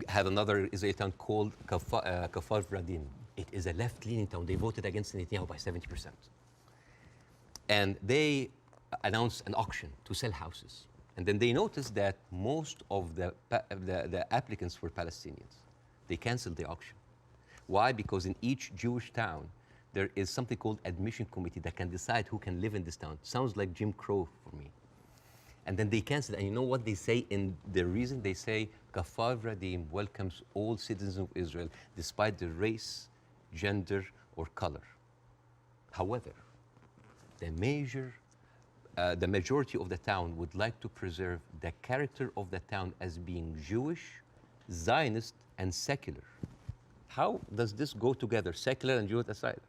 had another Israeli town called Kafar Vradim. It is a left-leaning town. They voted against Netanyahu by 70%. And they announced an auction to sell houses. And then they noticed that most of the applicants were Palestinians. They canceled the auction. Why? Because in each Jewish town, there is something called admission committee that can decide who can live in this town. Sounds like Jim Crow for me. And then they canceled. And you know what they say in the reason? They say, Kafar Vradim welcomes all citizens of Israel despite their race, gender, or color. However, the majority of the town would like to preserve the character of the town as being Jewish Zionist and secular. How does this go together, secular and Jewish aside?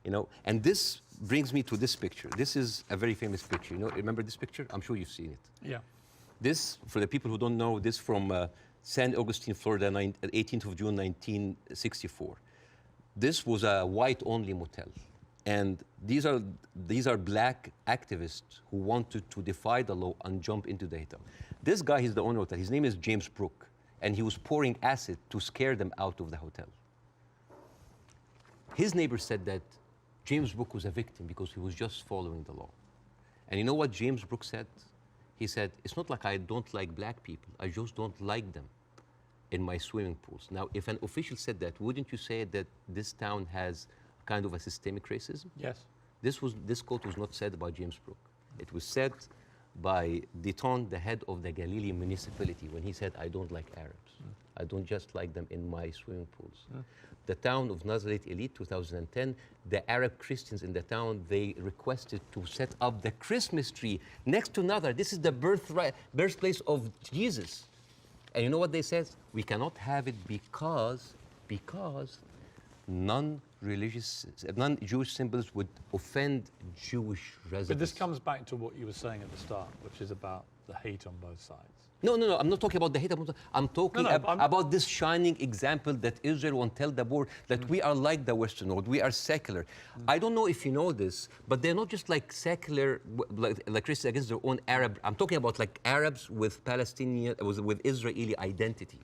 You know, and this brings me to this picture. This is a very famous picture. You know, remember this picture? I'm sure you've seen it.
Yeah.
This, for the people who don't know, this from San Augustine, Florida, 18th of June, 1964. This was a white-only motel. And these are black activists who wanted to defy the law and jump into the hotel. This guy, he's the owner of the hotel. His name is James Brooke. And he was pouring acid to scare them out of the hotel. His neighbor said that James Brooke was a victim because he was just following the law. And you know what James Brooke said? He said, it's not like I don't like black people. I just don't like them in my swimming pools. Now, if an official said that, wouldn't you say that this town has kind of a systemic racism?
Yes.
This quote was not said by James Brooke. It was said by Deton, the head of the Galilee municipality, when he said, I don't like Arabs. I don't just like them in my swimming pools. The town of Nazareth Elite, 2010, the Arab Christians in the town, they requested to set up the Christmas tree next to Nazareth. This is the birthplace of Jesus. And you know what they said? We cannot have it because non-Jewish symbols would offend Jewish residents.
But this comes back to what you were saying at the start, which is about the hate on both sides.
No, I'm not talking about the hate. I'm talking about this shining example that Israel won't tell the world that we are like the Western world. We are secular. I don't know if you know this, but they're not just like secular, like Christians against their own Arab. I'm talking about like Arabs with Palestinian, with Israeli identity.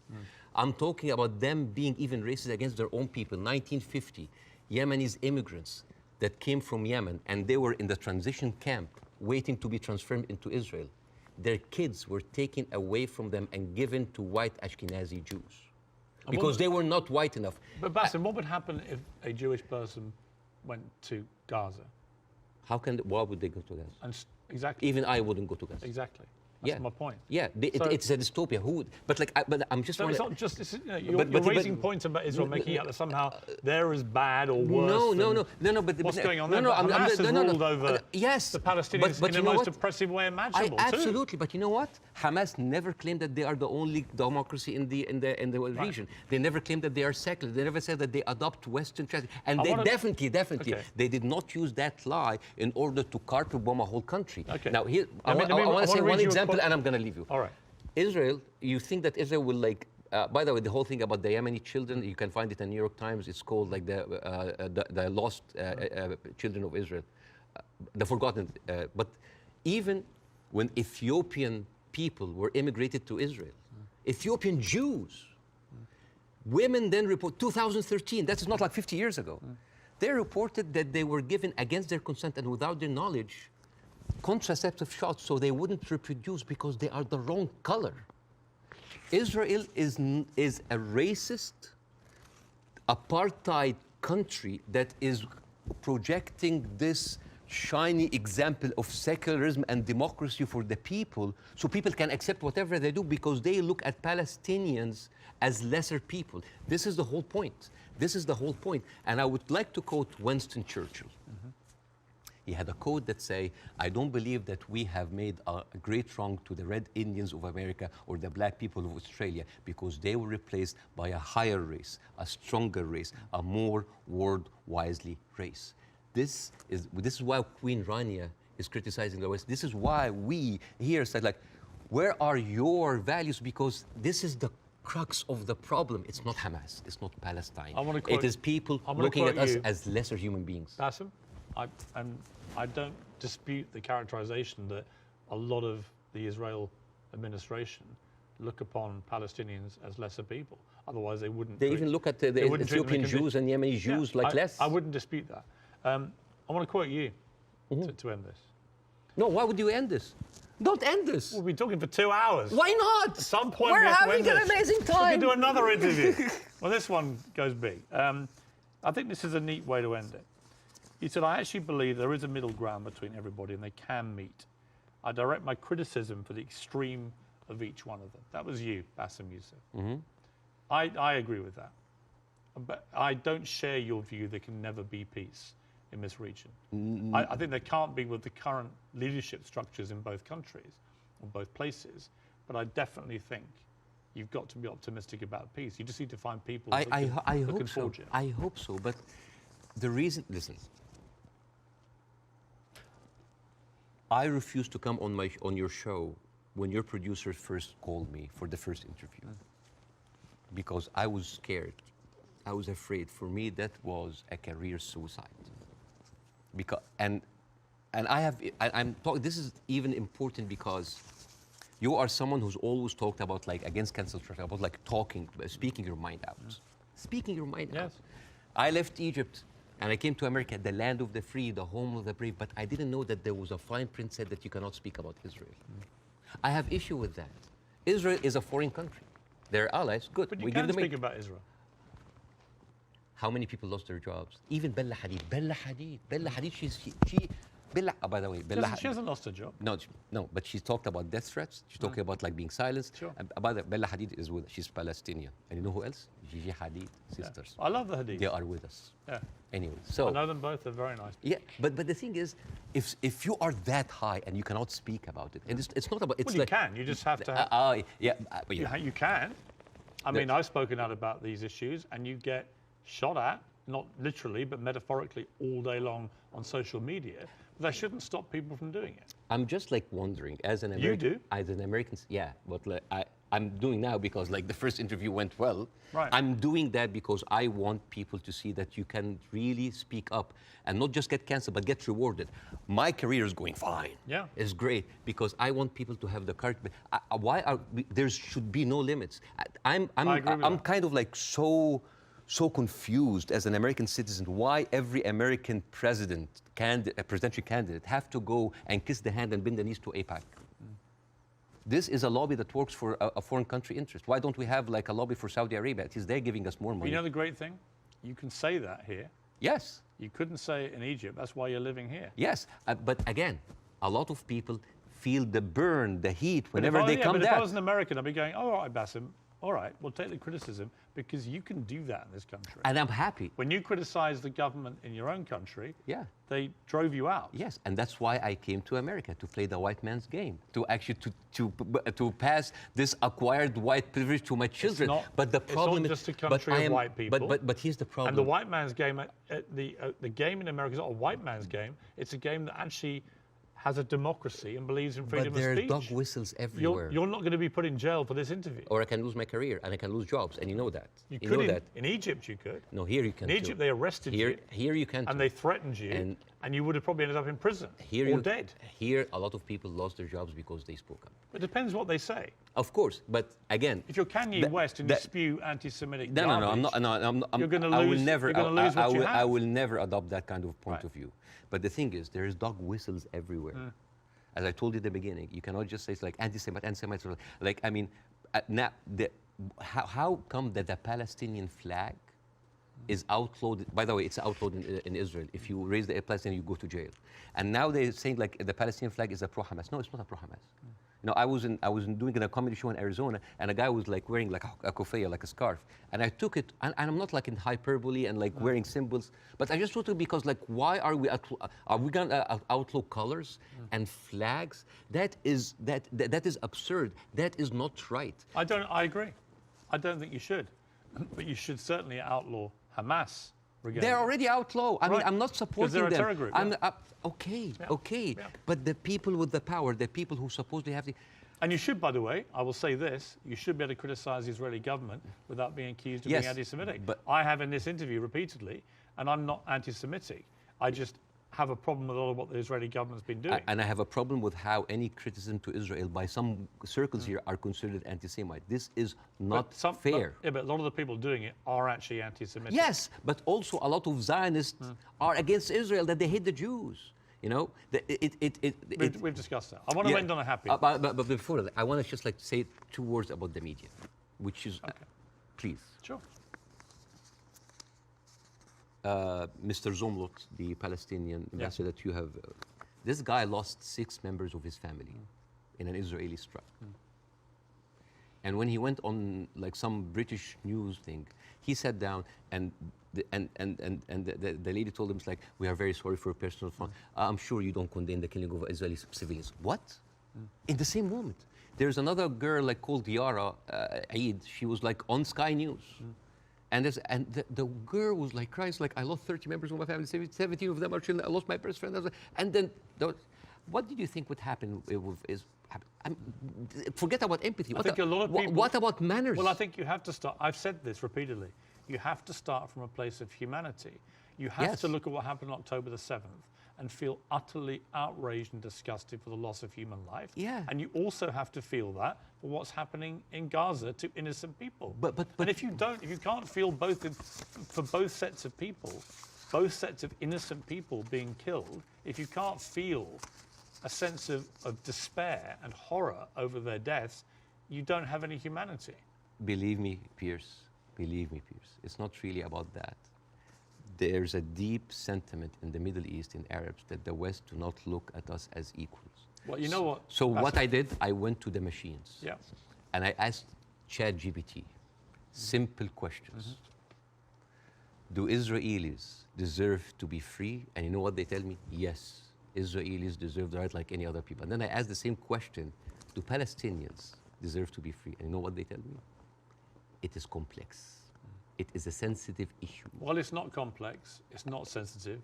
I'm talking about them being even racist against their own people. 1950, Yemenis immigrants that came from Yemen, and they were in the transition camp waiting to be transferred into Israel. Their kids were taken away from them and given to white Ashkenazi Jews because they were not white enough.
But Bassem, what would happen if a Jewish person went to Gaza?
Why would they go to Gaza?
Exactly.
Even I wouldn't go to Gaza.
Exactly. That's my point.
Yeah, it's a dystopia. Who would? But like, but I'm just.
So it's not just. You're raising points about Israel, making out that somehow they're as bad or worse.
No. But
what's going on there? Hamas has ruled over the Palestinians in the most oppressive way imaginable.
Absolutely, but you know what? Hamas never claimed that they are the only democracy in the region. They never claimed that they are secular. They never said that they adopt Western tradition. And they definitely, they did not use that lie in order to carpet bomb a whole country.
Okay.
Now here, I want to say one example. And I'm going to leave you.
All right.
Israel, you think that Israel will like, by the way, the whole thing about the Yemeni children, you can find it in New York Times. It's called like the lost children of Israel, the forgotten. But even when Ethiopian people were immigrated to Israel, Ethiopian Jews, women then report, 2013, that's not like 50 years ago, they reported that they were given against their consent and without their knowledge contraceptive shots so they wouldn't reproduce because they are the wrong color. Israel is a racist, apartheid country that is projecting this shiny example of secularism and democracy for the people so people can accept whatever they do because they look at Palestinians as lesser people. This is the whole point. This is the whole point. And I would like to quote Winston Churchill. He had a quote that say, I don't believe that we have made a great wrong to the Red Indians of America or the black people of Australia because they were replaced by a higher race, a stronger race, a more world-wisely race. This is why Queen Rania is criticizing the West. This is why we here said, like, where are your values? Because this is the crux of the problem. It's not Hamas. It's not Palestine. It is people looking at us as lesser human beings.
Bassem? I don't dispute the characterization that a lot of the Israel administration look upon Palestinians as lesser people. Otherwise, they wouldn't.
They even look at the Ethiopian Jews and Yemeni Jews like less.
I wouldn't dispute that. I want to quote you to end this.
No, why would you end this? Don't end this.
We'll be talking for 2 hours.
Why not?
At some point,
we're having an amazing time.
We can do another interview. Well, this one goes big. I think this is a neat way to end it. He said, I actually believe there is a middle ground between everybody and they can meet. I direct my criticism for the extreme of each one of them. That was you, Bassem Youssef. I agree with that. But I don't share your view there can never be peace in this region. I think there can't be with the current leadership structures in both countries or both places. But I definitely think you've got to be optimistic about peace. You just need to find people
I
who
hope
can
so.
forge it.
I hope so. But the reason, listen, I refused to come on your show when your producer first called me for the first interview because I was scared. I was afraid. For me, that was a career suicide. Because I'm talking. This is even important because you are someone who's always talked about like against cancel culture, about like speaking your mind out, speaking your mind out.
Yes.
I left Egypt and I came to America, the land of the free, the home of the brave. But I didn't know that there was a fine print said that you cannot speak about Israel. I have issue with that. Israel is a foreign country. They're allies. Good.
But you
we
can
give them
speak about Israel.
How many people lost their jobs? Even Bella Hadid. Bella Hadid, Bella, by the way, Bella
She hasn't lost her job.
No, but she talked about death threats. She's talking about like being silenced.
Sure.
By the way, Bella Hadid she's Palestinian. And you know who else? Gigi Hadid, sisters.
I love the Hadith.
They are with us.
Yeah.
Anyway,
I
so
know them both. They're very nice.
yeah, but the thing is, if you are that high and you cannot speak about it, and it's not about it's
Well, you
like
can. You just have to have...
yeah.
You can. I mean, I've spoken out about these issues, and you get shot at, not literally, but metaphorically, all day long on social media. But that shouldn't stop people from doing it.
I'm just like wondering, as an American,
You do?
as an American, yeah. But like, I'm doing now because like the first interview went well.
Right.
I'm doing that because I want people to see that you can really speak up and not just get canceled, but get rewarded. My career is going fine.
Yeah.
It's great because I want people to have the courage. There should be no limits.
I agree with
I'm
that.
kind of like so confused as an American citizen why every American presidential candidate have to go and kiss the hand and bend the knees to AIPAC. This is a lobby that works for a foreign country interest. Why don't we have like a lobby for Saudi Arabia? It is they're giving us more money.
You know the great thing? You can say that here.
Yes,
You couldn't say it in Egypt. That's why you're living here.
yes. But again, a lot of people feel the burn, the heat
But
whenever they come
If I
down.
was an American, I'd be going, all right, Bassem, all right, we'll take the criticism because you can do that in this country.
And I'm happy.
When you criticize the government in your own country,
Yeah.
they drove you out.
Yes, and that's why I came to America, to play the white man's game, to actually to pass this acquired white privilege to my children. But the problem
it's not just a country of white people.
But here's the problem.
And the white man's game, the game in America is not a white man's game. It's a game that actually has a democracy and believes in freedom
But there
of
are
speech.
dog whistles everywhere.
You're not going to be put in jail for this interview.
Or I can lose my career and I can lose jobs, and you know that.
You
know
could
that.
in Egypt, you could.
No, here you can.
In Egypt, they arrested you.
Here you can.
And they threatened you, and you would have probably ended up in prison or dead.
Here, a lot of people lost their jobs because they spoke up.
It depends what they say.
Of course, but again,
If you're Kanye West and you spew anti-Semitic
no, I'm not. No,
you're going to lose.
I will never.
You're going to lose what you have.
I will never adopt that kind of point
Right.
of view. But the thing is, there is dog whistles everywhere. As I told you at the beginning, you cannot just say it's like anti-Semites. Like I mean, now how come that the Palestinian flag is outlawed? By the way, it's outlawed in Israel. If you raise the Palestinian, you go to jail. And now they're saying like the Palestinian flag is a pro-Hamas. No, it's not a pro-Hamas. You know, I was doing a comedy show in Arizona, and a guy was like wearing like a kufaya, like a scarf, and I took it, and I'm not like in hyperbole and like wearing symbols, but I just took it because like, why are we gonna outlaw colors and flags? That is absurd. That is not right.
I agree. I don't think you should, but you should certainly outlaw Hamas.
They're already outlawed. I mean,
Right.
I'm not supporting
they're a
them.
terror group, yeah.
Okay.
Yeah.
But the people with the power, the people who supposedly have the...
And you should, by the way, I will say this, you should be able to criticize the Israeli government without being accused of
Yes,
being anti-Semitic.
but-
I have in this interview repeatedly, and I'm not anti-Semitic. I just have a problem with all of what the Israeli government's been doing.
And I have a problem with how any criticism to Israel by some circles here are considered anti-Semite. This is not fair.
But a lot of the people doing it are actually anti-Semitic.
Yes, but also a lot of Zionists are against Israel, that they hate the Jews. You know,
We've discussed that. I want to end on a happy.
But before that, I want to just like say 2 words about the media, which is, please.
Sure.
Mr. Zomlot, the Palestinian ambassador that you have, this guy lost 6 members of his family in an Israeli strike. And when he went on like some British news thing, he sat down and the lady told him, it's like, we are very sorry for your personal fun. I'm sure you don't condemn the killing of Israeli civilians. What? In the same moment. There's another girl like called Yara Eid. She was like on Sky News. And the girl was like crying, like, I lost 30 members of my family, 17 of them are children, I lost my best friend. And then, what did you think would happen forget about empathy.
I think a lot of people...
What about manners?
Well, I think you have to start, I've said this repeatedly, you have to start from a place of humanity. You have to look at what happened on October the 7th and feel utterly outraged and disgusted for the loss of human life.
Yeah.
And you also have to feel that for what's happening in Gaza to innocent people.
But
and if you can't feel both for both sets of people, both sets of innocent people being killed, if you can't feel a sense of despair and horror over their deaths, you don't have any humanity.
Believe me, Piers, it's not really about that. There's a deep sentiment in the Middle East, in Arabs, that the West do not look at us as equals.
Well, you know what?
So what I did, I went to the machines.
Yeah.
And I asked ChatGPT simple questions. Do Israelis deserve to be free? And you know what they tell me? Yes, Israelis deserve the right like any other people. And then I asked the same question, do Palestinians deserve to be free? And you know what they tell me? It is complex. It is a sensitive issue.
Well, it's not complex. It's not sensitive.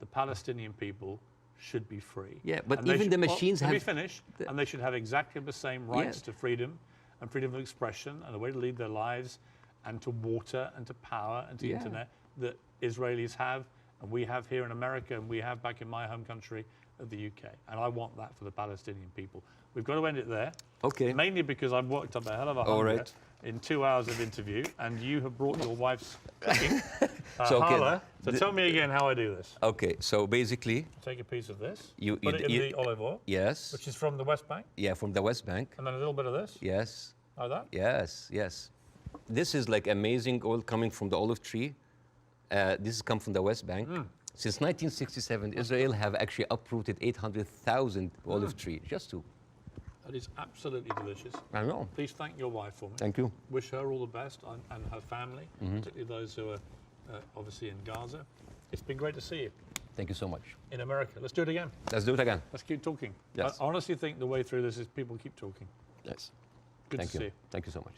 The Palestinian people should be free.
Yeah, but even the machines have...
Let me finish. And they should have exactly the same rights to freedom and freedom of expression and a way to lead their lives and to water and to power and to internet that Israelis have and we have here in America and we have back in my home country of the UK. And I want that for the Palestinian people. We've got to end it there.
Okay.
Mainly because I've worked up a hell of a hunger in 2 hours of interview, and you have brought your wife's cooking. So tell me again how I do this.
Okay, so basically...
Take a piece of this,
you
put it in the olive oil.
Yes.
Which is from the West Bank.
Yeah, from the West Bank.
And then a little bit of this.
Yes.
Like that?
Yes, yes. This is like amazing oil coming from the olive tree. This has come from the West Bank. Since 1967, Israel have actually uprooted 800,000 olive trees, just to...
That is absolutely delicious.
I know.
Please thank your wife for me.
Thank you.
Wish her all the best and her family, particularly those who are obviously in Gaza. It's been great to see you.
Thank you so much.
In America. Let's do it again.
Let's do it again.
Let's keep talking.
Yes.
I honestly think the way through this is people keep talking.
Yes.
Good to see you.
Thank you so much.